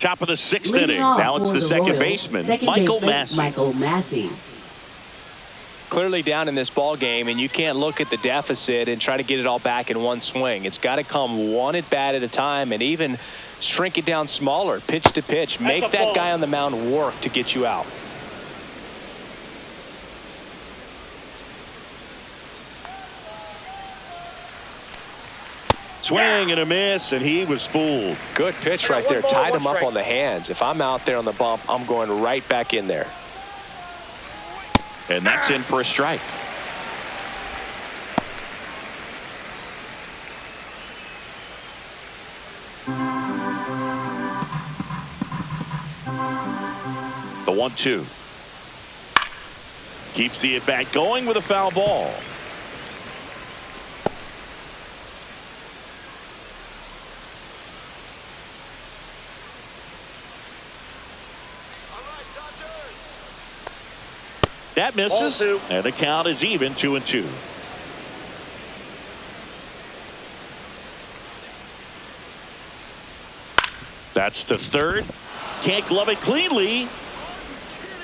Top of the 6th inning. Now it's the second baseman, Michael Massey. Clearly down in this ball game, and you can't look at the deficit and try to get it all back in one swing. It's got to come one at bat at a time, and even shrink it down smaller, pitch to pitch. Make that guy on the mound work to get you out. Swing and a miss, and he was fooled. Good pitch right there. Tied him up on the hands. If I'm out there on the bump, I'm going right back in there. And that's in for a strike. The 1-2. Keeps the at-bat going with a foul ball. That misses, and the count is even 2-2. That's the 3rd. Can't glove it cleanly.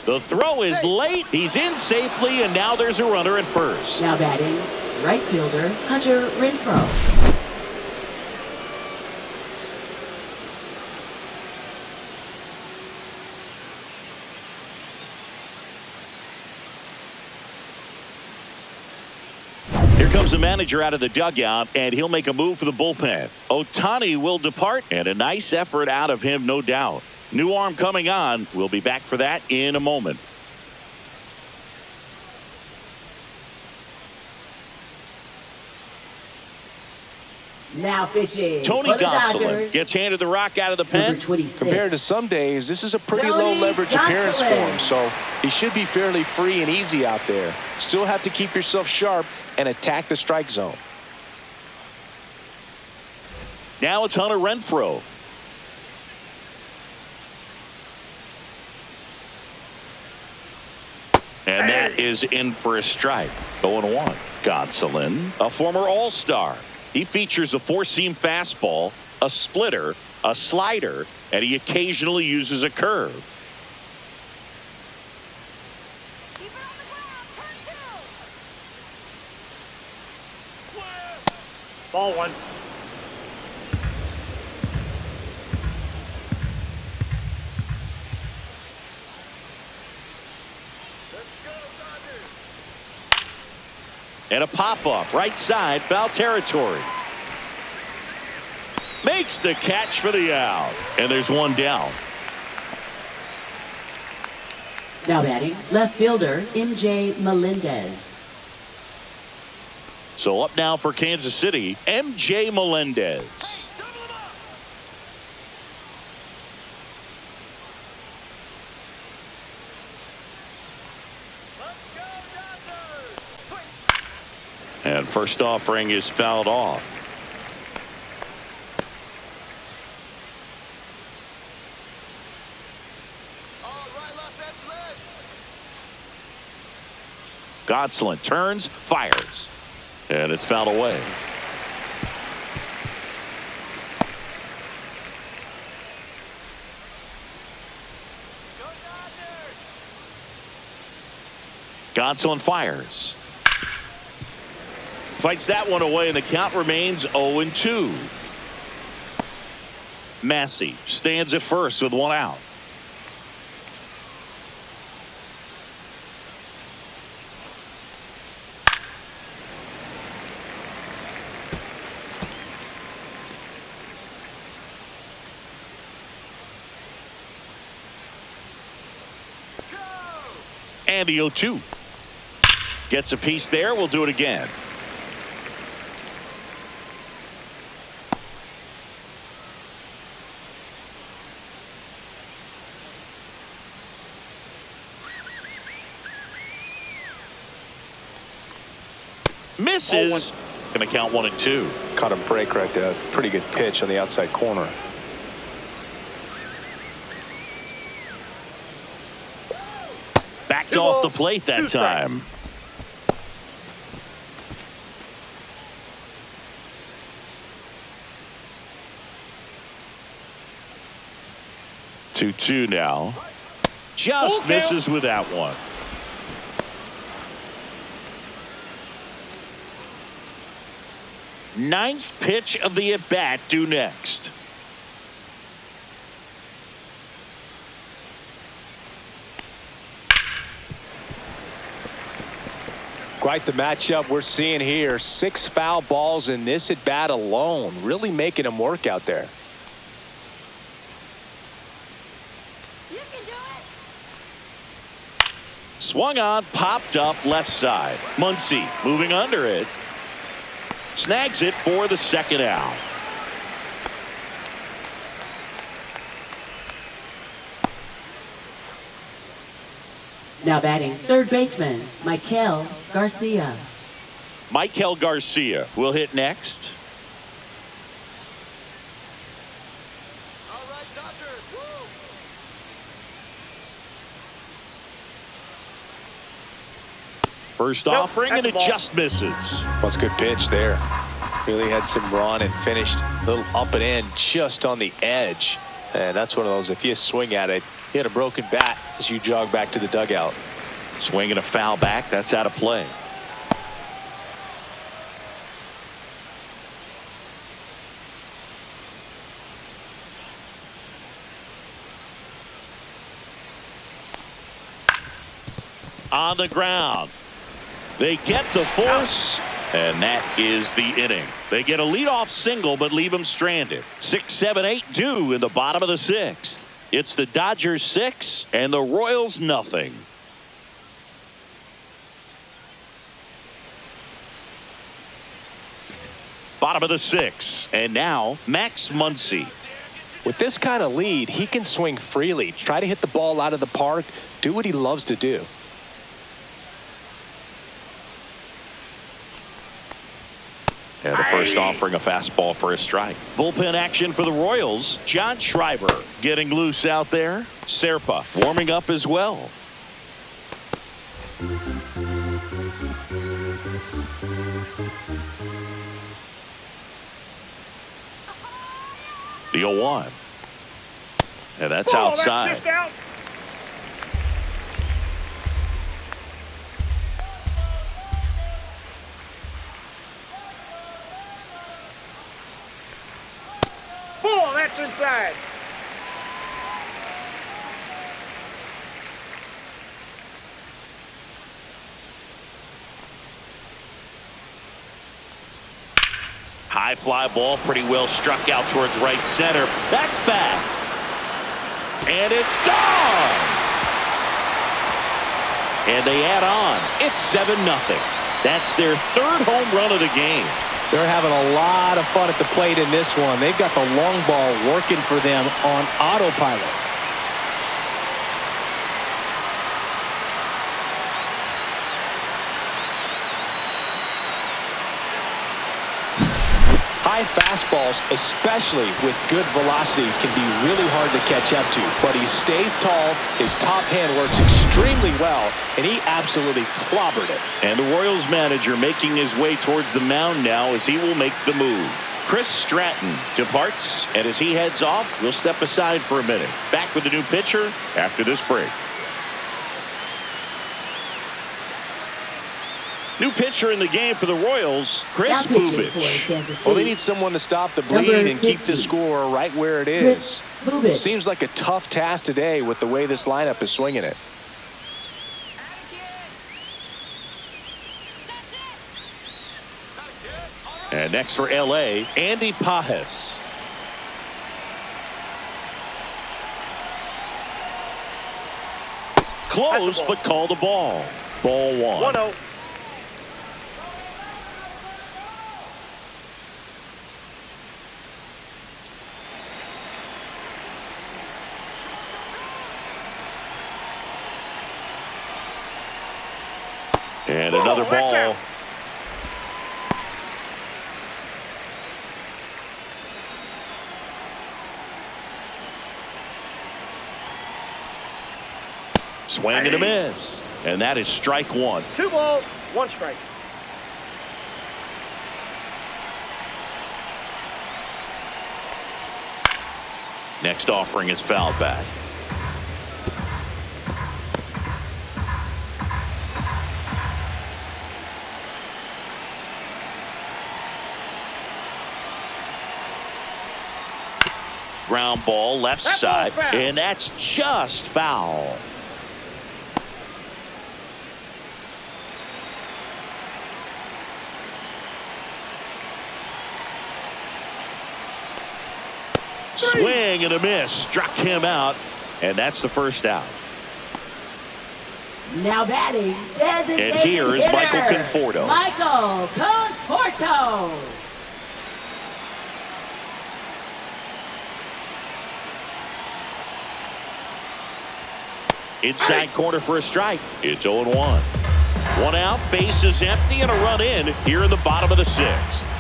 The throw is late. He's in safely, and now there's a runner at first. Now batting, right fielder Hunter Renfroe. Here comes the manager out of the dugout, and he'll make a move for the bullpen. Ohtani will depart, and a nice effort out of him, no doubt. New arm coming on. We'll be back for that in a moment. Now pitching. Tony Gonsolin gets handed the rock out of the pen. Compared to some days, this is a pretty low leverage appearance for him, so he should be fairly free and easy out there. Still have to keep yourself sharp and attack the strike zone. Now it's Hunter Renfroe. And that is in for a strike. 0-1. Gonsolin, a former All-Star. He features a four-seam fastball, a splitter, a slider, and he occasionally uses a curve. Keep it on the ground. Turn 2. Ball 1. And a pop-up, right side, foul territory. Makes the catch for the out. And there's one down. Now batting, left fielder MJ Melendez. So up now for Kansas City, MJ Melendez. And first offering is fouled off. Gonsolin turns, fires, and it's fouled away. Gonsolin fires. Fights that one away, and the count remains 0-2. Massey stands at first with one out. And the 0-2. Gets a piece there. We'll do it again. Misses. Going to count 1-2. Caught him break right there. Pretty good pitch on the outside corner. Backed off the plate that time. Two now. Just misses with that one. Ninth pitch of the at-bat due next. Quite the matchup we're seeing here. 6 foul balls in this at-bat alone. Really making him work out there. You can do it. Swung on, popped up left side. Muncy moving under it. Snags it for the second out. Now batting third baseman, Michael Garcia. Michael Garcia will hit next. First offering, and it just misses. Well, it's a good pitch there. Really had some run and finished a little up and in just on the edge. And that's one of those, if you swing at it, you had a broken bat as you jog back to the dugout. Swinging a foul back. That's out of play. On the ground. They get the force, and that is the inning. They get a leadoff single, but leave them stranded. 6, 7, 8 due in the bottom of the 6th. It's the Dodgers 6 and the Royals nothing. Bottom of the 6th, and now Max Muncy. With this kind of lead, he can swing freely, try to hit the ball out of the park, do what he loves to do. And the first offering a fastball for a strike. Bullpen action for the Royals. John Schreiber getting loose out there. Serpa warming up as well. The 0-1. And that's outside. That's just out. That's inside. High fly ball, pretty well struck out towards right center. That's back. And it's gone. And they add on. It's 7-0. That's their 3rd home run of the game. They're having a lot of fun at the plate in this one. They've got the long ball working for them on autopilot. High fastballs, especially with good velocity, can be really hard to catch up to. But he stays tall, his top hand works extremely well, and he absolutely clobbered it. And the Royals manager making his way towards the mound now as he will make the move. Chris Stratton departs, and as he heads off, we'll step aside for a minute. Back with the new pitcher after this break. New pitcher in the game for the Royals, Chris Now pitching Bubich. for Kansas City. Well, they need someone to stop the Number bleed and keep the 50. score right where it Chris is. Bubich. Seems like a tough task today with the way this lineup is swinging it. And next for L.A., Andy Pajes. Close, but called a ball. Ball one. 1-0. And another Watch ball. out. Swing and a miss. And that is strike one. 2 balls, 1 strike. Next offering is fouled back. Ground ball left That side, ball's foul. and that's just foul. Swing and a miss, struck him out, and that's the first out. Now batting, designated And here is hitter, Michael Conforto. Michael Conforto. Inside corner for a strike. It's 0-1. One out, base is empty, and a run in here in the bottom of the 6th.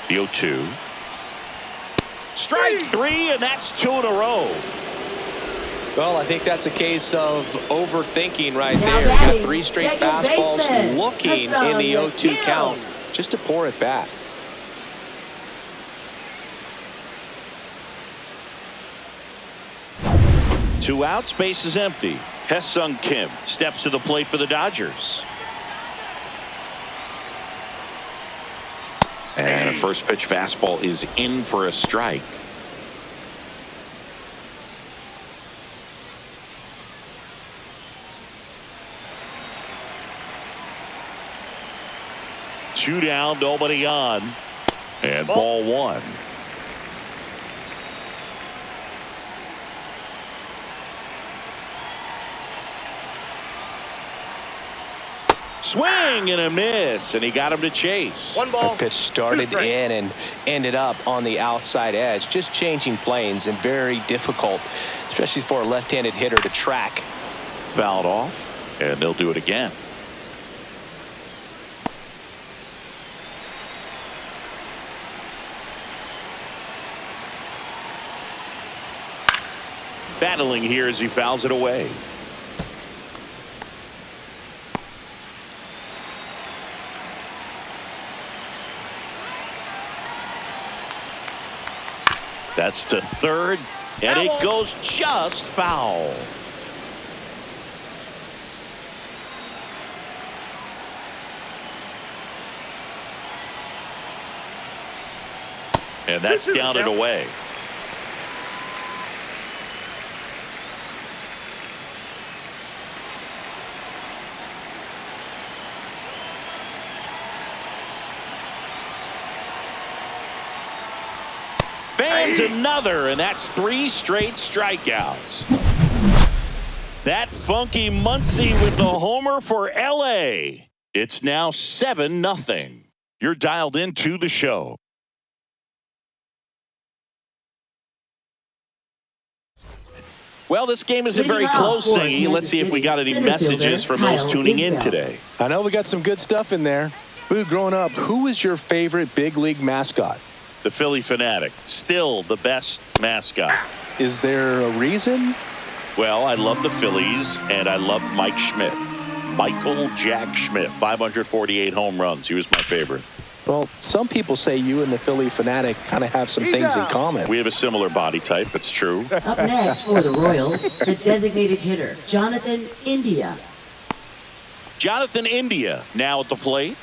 The 0-2. Strike 3, and that's 2 in a row. Well, I think that's a case of overthinking right Now there. You batting, got 3 straight second fastballs baseman, looking in Hassan the 0-2 Hill. count just to pour it back. Two outs, base is empty. Hesung Kim steps to the plate for the Dodgers. And a first pitch fastball is in for a strike. Two down, nobody on. And ball one. Swing and a miss, and he got him to chase. 1 ball. That pitch started 2 strikes. in and ended up on the outside edge, just changing planes and very difficult, especially for a left-handed hitter to track. Fouled off, and they'll do it again. Battling here as he fouls it away. That's to third, and it goes just foul. And that's down and away. Fans another, and that's 3 straight strikeouts. That funky Muncy with the homer for L.A. It's now 7-0. You're dialed into the show. Well, this game isn't very close, Singy. Let's see if we got any messages from those tuning in today. I know we got some good stuff in there. Boo, growing up, who was your favorite big league mascot? The Philly Fanatic, still the best mascot. Is there a reason? Well, I love the Phillies, and I love Mike Schmidt. Michael Jack Schmidt, 548 home runs. He was my favorite. Well, some people say you and the Philly Fanatic kind of have some things in common. We have a similar body type. It's true. Up next for the Royals, the designated hitter, Jonathan India. Jonathan India now at the plate.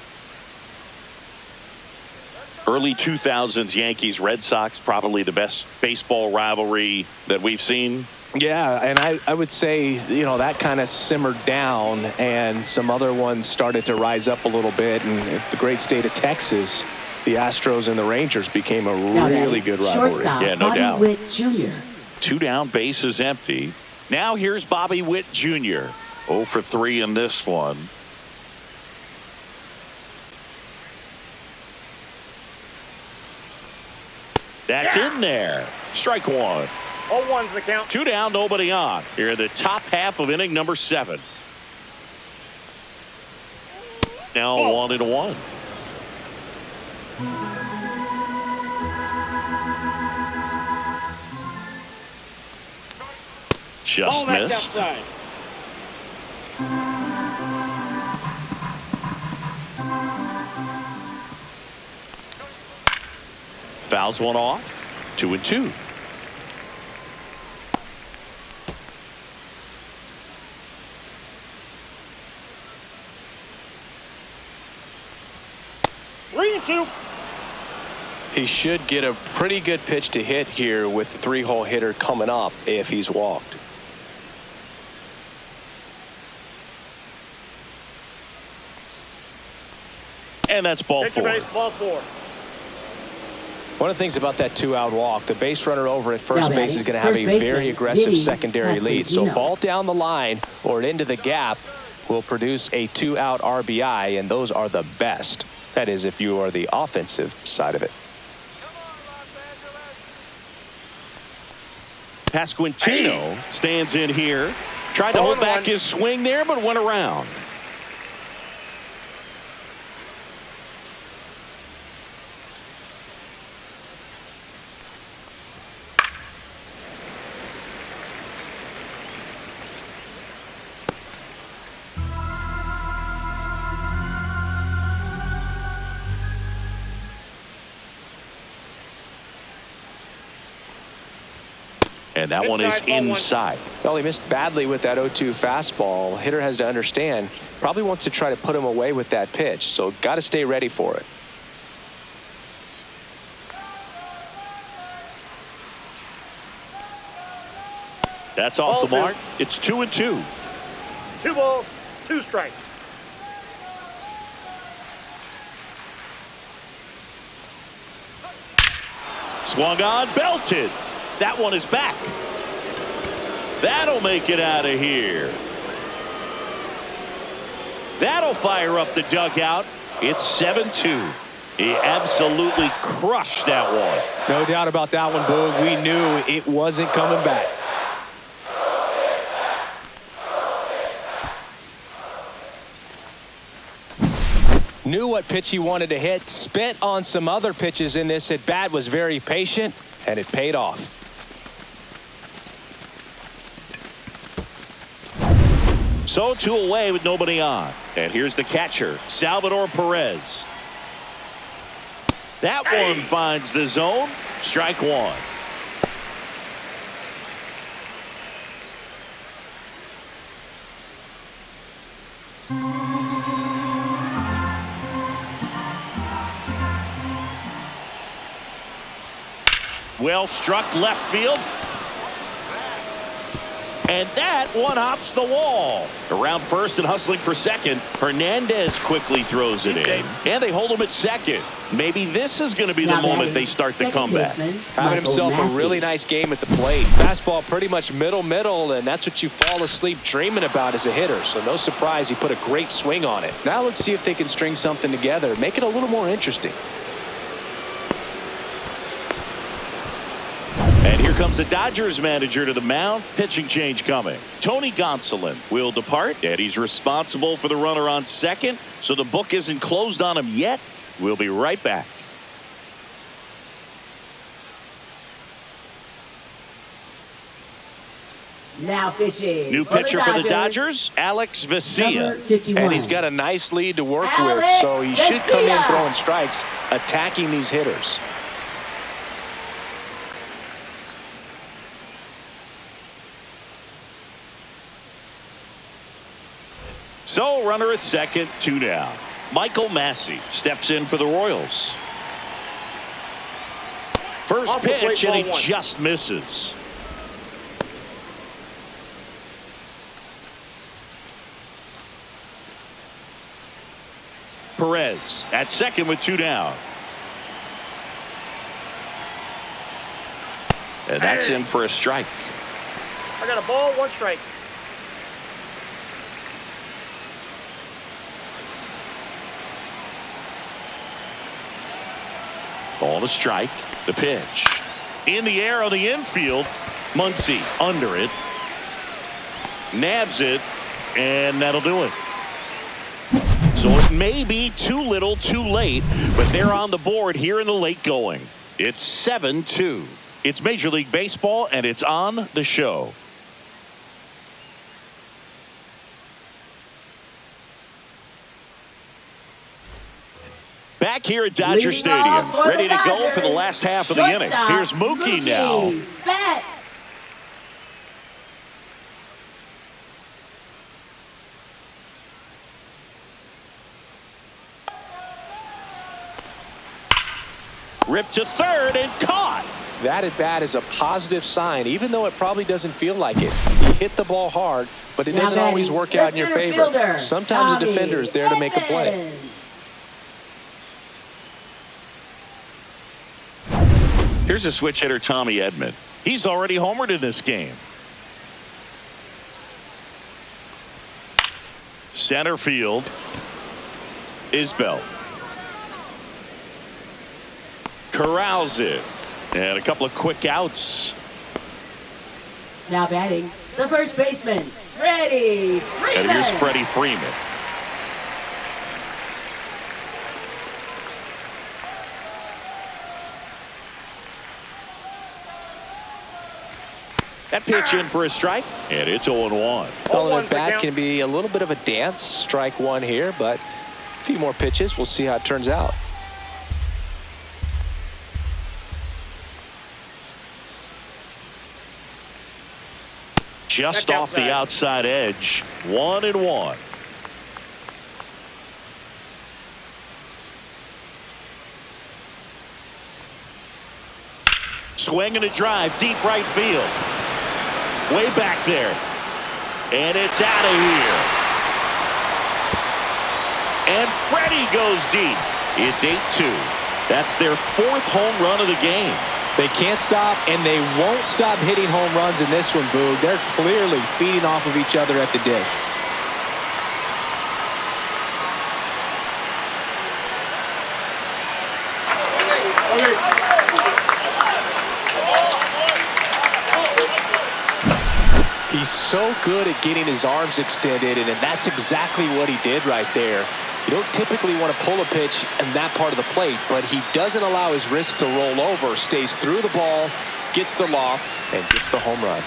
Early 2000s Yankees Red Sox, probably the best baseball rivalry that we've seen. Yeah, and I would say, you know, that kind of simmered down and some other ones started to rise up a little bit. And the great state of Texas, the Astros and the Rangers became a really good rivalry. Shortstop, Yeah, no Bobby doubt. Witt Jr. 2 down, bases empty. Now here's Bobby Witt Jr. 0 for 3 in this one. That's in there. Strike one. 0-1's the count. 2 down, nobody on. Here in the top half of inning number 7. Now 1-1. Just Ball that's missed. outside. Fouls one off. 2-2. Three and two. He should get a pretty good pitch to hit here with the 3-hole hitter coming up if he's walked. And that's ball Take the 4. base, ball 4. One of the things about that 2-out walk, the base runner over at first Now base is batting, going to have first a baseman, very aggressive Vinny secondary lead. So Pasquantino. ball down the line or into the gap will produce a 2-out RBI, and those are the best. That is, if you are the offensive side of it. Pasquantino stands in here. Tried to hold back his swing there, but went around. And that one is Inside, ball one. inside. Well, he missed badly with that 0-2 fastball. Hitter has to understand, probably wants to try to put him away with that pitch. So got to stay ready for it. That's off Ball the mark. 2. It's 2-2. 2 balls, 2 strikes. Swung on, belted. That one is back. That'll make it out of here. That'll fire up the dugout. It's 7-2. He absolutely crushed that one. No doubt about that one, Boog. We knew it wasn't coming back. Knew what pitch he wanted to hit. Spent on some other pitches in this at bat. Was very patient, and it paid off. So 2 away with nobody on. And here's the catcher, Salvador Perez. That one finds the zone. Strike 1. Well struck left field. And that one hops the wall. Around first and hustling for second. Hernandez quickly throws it in. And they hold him at second. Maybe this is going to be the Now moment batting, they start the second comeback. baseman, Having Michael himself a Massey. really nice game at the plate. Fastball pretty much middle, and that's what you fall asleep dreaming about as a hitter. So no surprise he put a great swing on it. Now let's see if they can string something together. Make it a little more interesting. And here comes the Dodgers manager to the mound. Pitching change coming. Tony Gonsolin will depart, and he's responsible for the runner on second. So the book isn't closed on him yet. We'll be right back. Now pitching. New pitcher for the Dodgers, Alex Number Vesia. 51. And he's got a nice lead to work with, Alex so he should come in Vesia. throwing strikes, attacking these hitters. So runner at second, 2 down. Michael Massey steps in for the Royals. First Off the plate, pitch, and he ball one. just misses. Perez at second with 2 down. And that's in for a strike. I got a ball, 1 strike. Ball to strike. The pitch. In the air on the infield. Muncy under it. Nabs it. And that'll do it. So it may be too little too late, but they're on the board here in the late going. It's 7-2. It's Major League Baseball, and it's on the show. Back here at Dodger Leading Stadium, off for ready the to go for the Dodgers, last half of the inning. shortstop, Here's Mookie now. Betts. Ripped to third and caught. That at bat is a positive sign, even though it probably doesn't feel like it. He hit the ball hard, but it Now doesn't always batting, work the out in your center favor. fielder, Sometimes a Tommy defender is there to make a play. Edman. Here's a switch hitter, Tommy Edman. He's already homered in this game. Center field. Isbell. Corrals it. And a couple of quick outs. Now batting, the first baseman, Freddie Freeman. And here's Freddie Freeman. That pitch in for a strike, and it's 0-1. Calling it bat can be a little bit of a dance. Strike one here, but a few more pitches. We'll see how it turns out. Just Back off the outside edge. 1-1. Swing and a drive, deep right field. Way back there. And it's out of here. And Freddie goes deep. It's 8-2. That's their 4th home run of the game. They can't stop, and they won't stop hitting home runs in this one, Boog. They're clearly feeding off of each other at the dish. He's so good at getting his arms extended, and that's exactly what he did right there. You don't typically want to pull a pitch in that part of the plate, but he doesn't allow his wrist to roll over, stays through the ball, gets the loft, and gets the home run.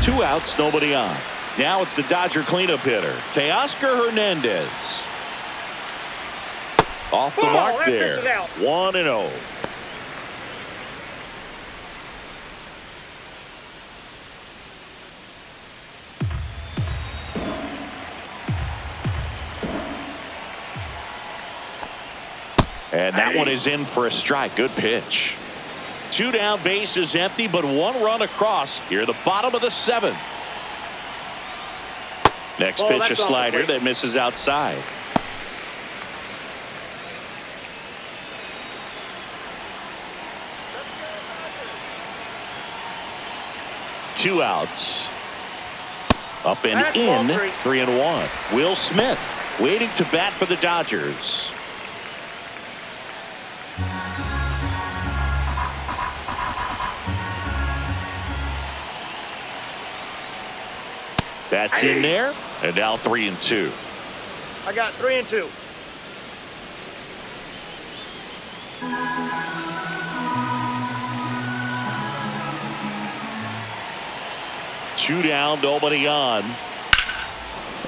Two outs, nobody on. Now it's the Dodger cleanup hitter, Teoscar Hernandez. Off the mark there. 1-0. And that one is in for a strike. Good pitch. 2 down, bases empty, but 1 run across here, the bottom of the 7th. Next pitch, a slider that misses outside. Two outs. Up and in, 3-1. Will Smith waiting to bat for the Dodgers. That's in there, and now 3-2. I got 3-2. 2 down, nobody on.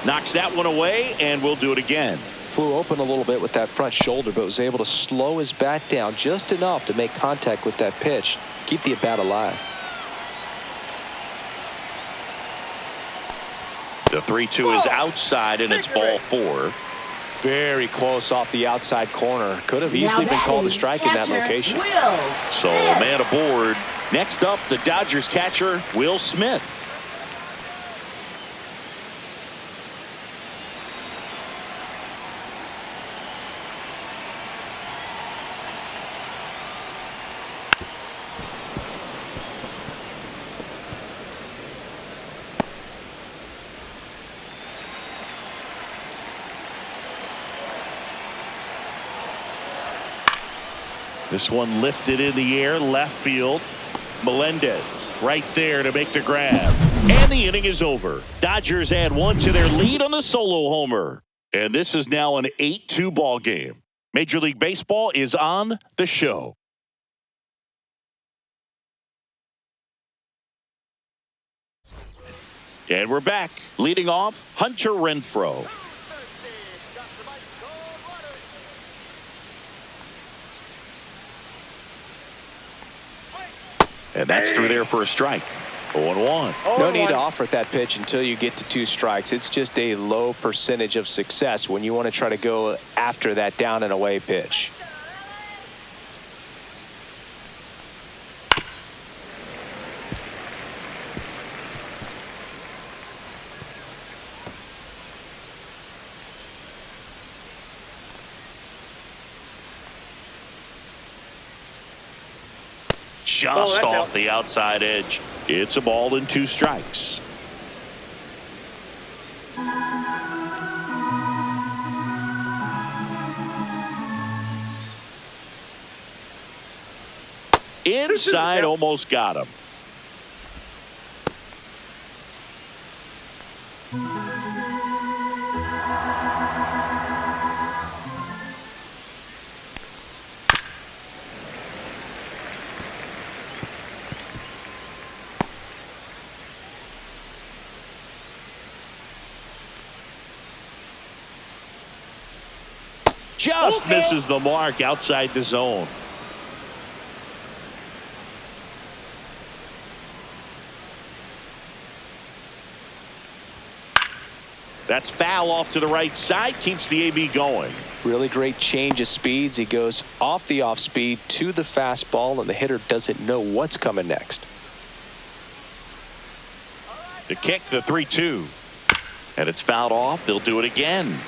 Knocks that one away, and we'll do it again. Flew open a little bit with that front shoulder, but was able to slow his bat down just enough to make contact with that pitch. Keep the at-bat alive. The 3-2 is outside, and it's ball 4. Very close off the outside corner. Could have easily been called a strike in that location. So man aboard. Next up, the Dodgers catcher, Will Smith. This one lifted in the air, left field. Melendez right there to make the grab. And the inning is over. Dodgers add 1 to their lead on the solo homer. And this is now an 8-2 ball game. Major League Baseball is on the show. And we're back. Leading off, Hunter Renfroe. And that's through there for a strike. 0-1. No need to offer that pitch until you get to 2 strikes. It's just a low percentage of success when you want to try to go after that down and away pitch. Just off the outside edge. It's a ball and 2 strikes. Inside, almost got him. Just misses the mark outside the zone. That's foul off to the right side. Keeps the AB going. Really great change of speeds. He goes off the off speed to the fastball, and the hitter doesn't know what's coming next. To kick the 3-2. And it's fouled off. They'll do it again.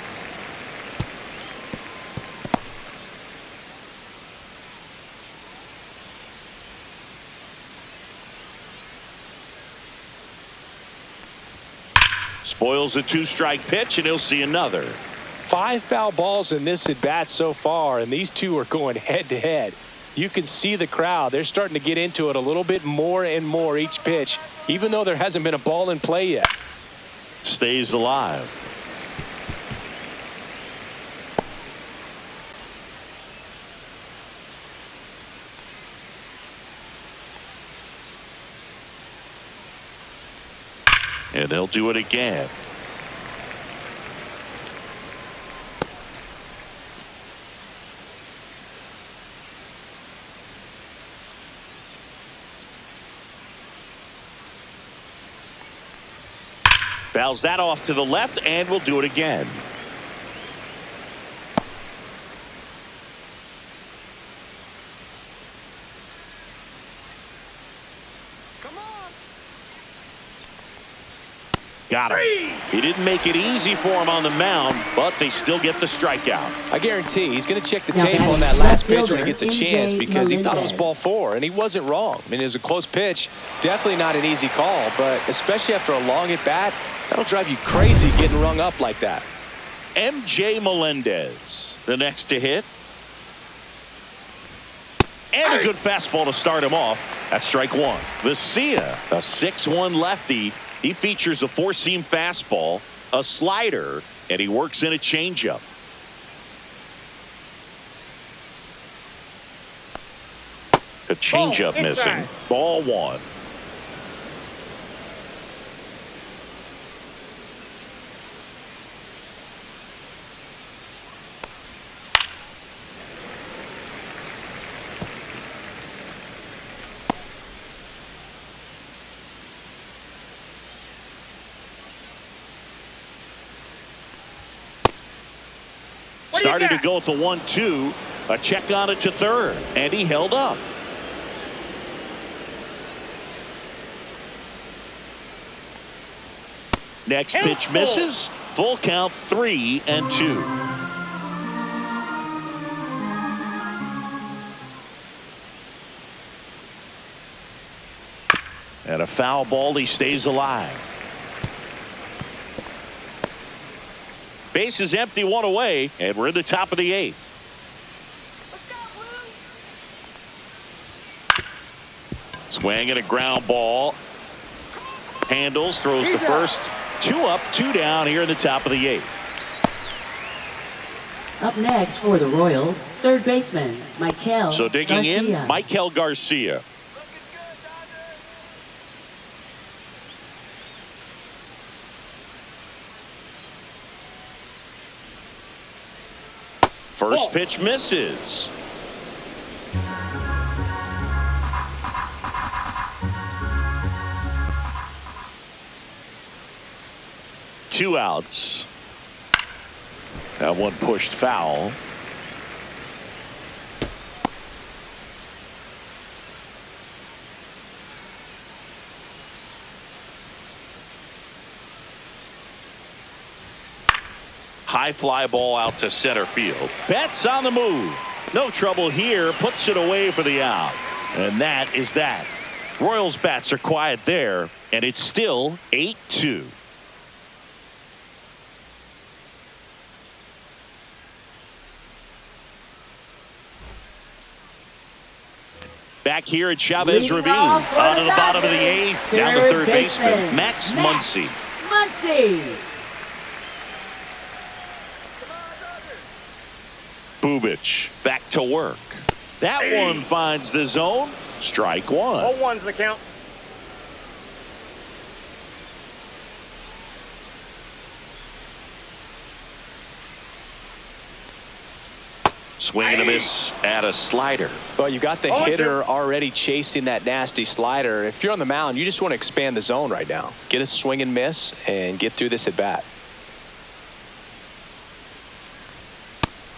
Spoils a 2-strike pitch, and he'll see another. 5 foul balls in this at bat so far, and these two are going head to head. You can see the crowd. They're starting to get into it a little bit more and more each pitch, even though there hasn't been a ball in play yet. Stays alive. And they'll do it again. Fouls that off to the left, and we'll do it again. Got him. He didn't make it easy for him on the mound, but they still get the strikeout. I guarantee he's going to check the tape on that last pitch when he gets a chance, because he thought it was ball 4, and he wasn't wrong. I mean, it was a close pitch. Definitely not an easy call, but especially after a long at bat, that'll drive you crazy getting rung up like that. MJ Melendez, the next to hit. And a good fastball to start him off. That's strike 1. Vesia, a 6-1 lefty. He features a 4-seam fastball, a slider, and he works in a changeup. A changeup missing. Ball 1. Started to go at the 1-2. A check on it to third, and he held up. Next pitch misses. Full count, 3-2. And a foul ball. He stays alive. Base is empty, one away, and we're in the top of the 8th. Swing and a ground ball. Handles, throws to first. 2 up, 2 down here in the top of the 8th. Up next for the Royals, third baseman, Michael So digging Garcia. in, Michael Garcia. First pitch misses. Two outs. That one pushed foul. High fly ball out to center field. Betts on the move. No trouble here. Puts it away for the out. And that is that. Royals bats are quiet there. And it's still 8-2. Back here at Chavez Leading Ravine. off for On to the the bottom of the Dodgers, 8th. Down to third baseman, baseman, Max Max Muncy. Muncy. Bubich back to work. That one finds the zone. Strike one. 0-1's the count. Swing and a miss at a slider. Well, you got the hitter already chasing that nasty slider. If you're on the mound, you just want to expand the zone right now. Get a swing and miss and get through this at bat.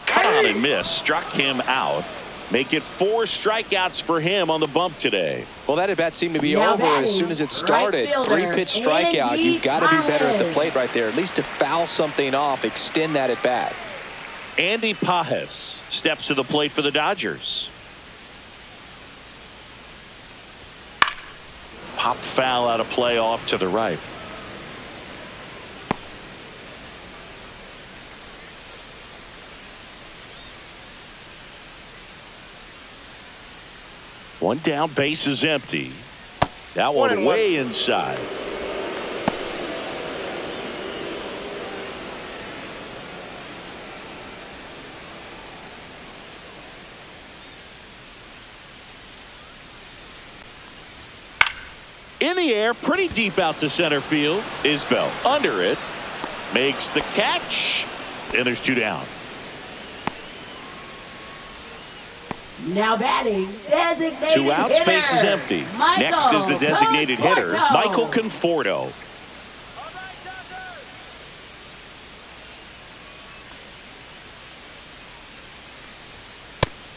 Cut on and miss. Struck him out. Make it 4 strikeouts for him on the bump today. Well, that at bat seemed to be Now over batting, as soon as it right started. fielder, 3-pitch strikeout. Andy You've got to be better at the Paez. plate right there. At least to foul something off, extend that at bat. Andy Paez steps to the plate for the Dodgers. Pop foul out of play off to the right. One down, base is empty. That one way inside. In the air, pretty deep out to center field. Isbell under it. Makes the catch. And there's 2 down. Now batting, designated 2 outs, hitter, base is empty. Next is the designated hitter, Conforto. Michael Conforto.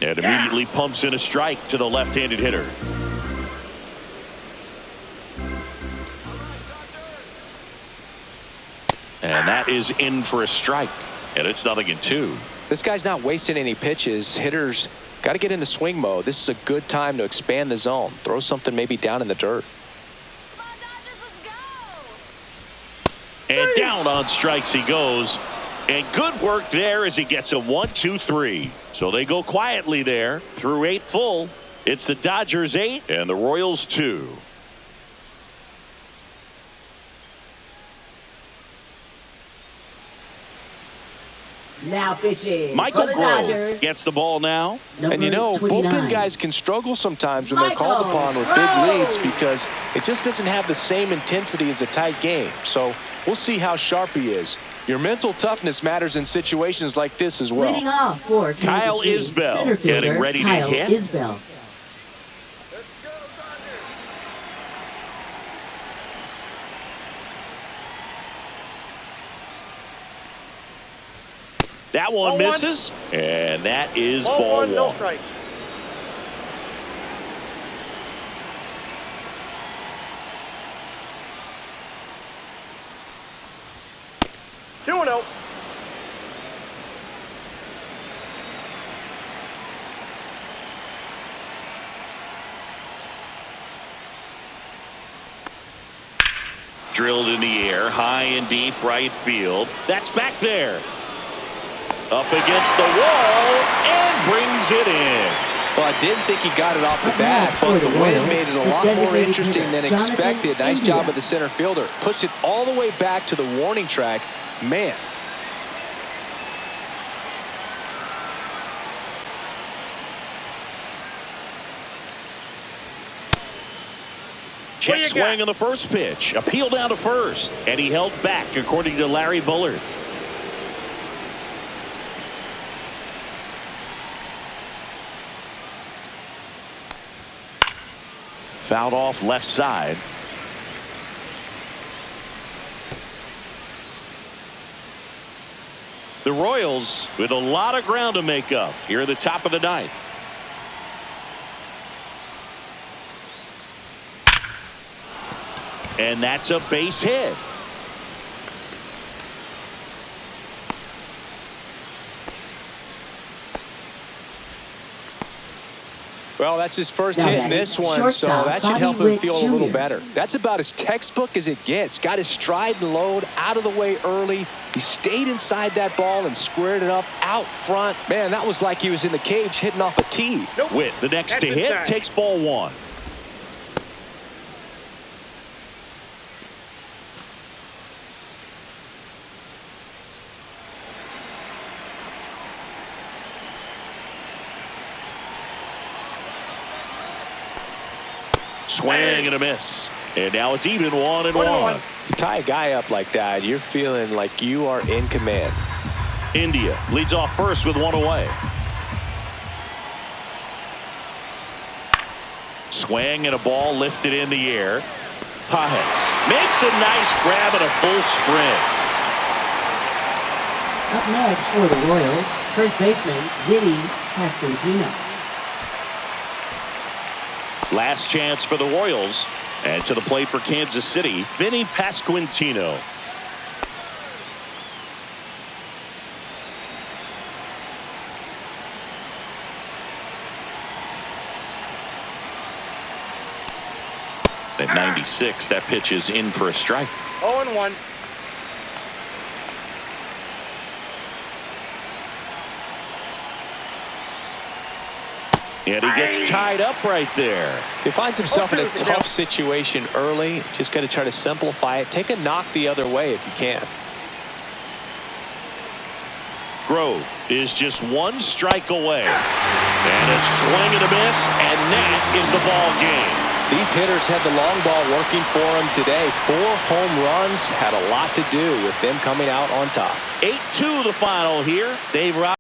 And immediately pumps in a strike to the left-handed hitter. And that is in for a strike. And it's 0-2. This guy's not wasting any pitches. Hitters got to get into swing mode. This is a good time to expand the zone. Throw something maybe down in the dirt. Come on, Dodgers, let's go! And down on strikes he goes. And good work there as he gets a 1-2-3. So they go quietly there through 8 full. It's the Dodgers 8 and the Royals 2. Now pitching Michael for the Grove Dodgers. gets the ball now. Number And you know, 29. bullpen guys can struggle sometimes when they're called Michael upon with big Grove. leads because it just doesn't have the same intensity as a tight game. So we'll see how sharp he is. Your mental toughness matters in situations like this as well. Leading off for Kansas Kyle City, Isbell center getting fielder, ready to Kyle hit. Isbell. That one misses, and that is ball one. No strike. Two and oh. Drilled in the air, high and deep right field. That's back there. Up against the wall and brings it in. Well, I didn't think he got it off the bat, but the wind made it a lot more interesting than expected. Nice job of the center fielder. Pushed it all the way back to the warning track. Man. Check swing on the first pitch. Appeal down to first. And he held back, according to Larry Bullard. Fouled off left side. The Royals with a lot of ground to make up here at the top of the ninth. And that's a base hit. Well, that's his first hit in this one, so that should help him feel a little better. That's about as textbook as it gets. Got his stride and load out of the way early. He stayed inside that ball and squared it up out front. Man, that was like he was in the cage hitting off a tee. Witt, the next to hit, takes ball one. Swing and a miss. And now it's even 1-1. You tie a guy up like that, you're feeling like you are in command. India leads off first with one away. Swing and a ball lifted in the air. Pajes makes a nice grab and a full sprint. Up next for the Royals, first baseman Vinny Pasquantino. Last chance for the Royals. And to the plate for Kansas City, Vinny Pasquantino. At 96, that pitch is in for a strike. 0-1. And he gets tied up right there. He finds himself in a tough situation early. Just got to try to simplify it. Take a knock the other way if you can. Grove is just one strike away. And a swing and a miss, and that is the ball game. These hitters had the long ball working for them today. 4 home runs had a lot to do with them coming out on top. 8-2 the final here. Dave Roberts.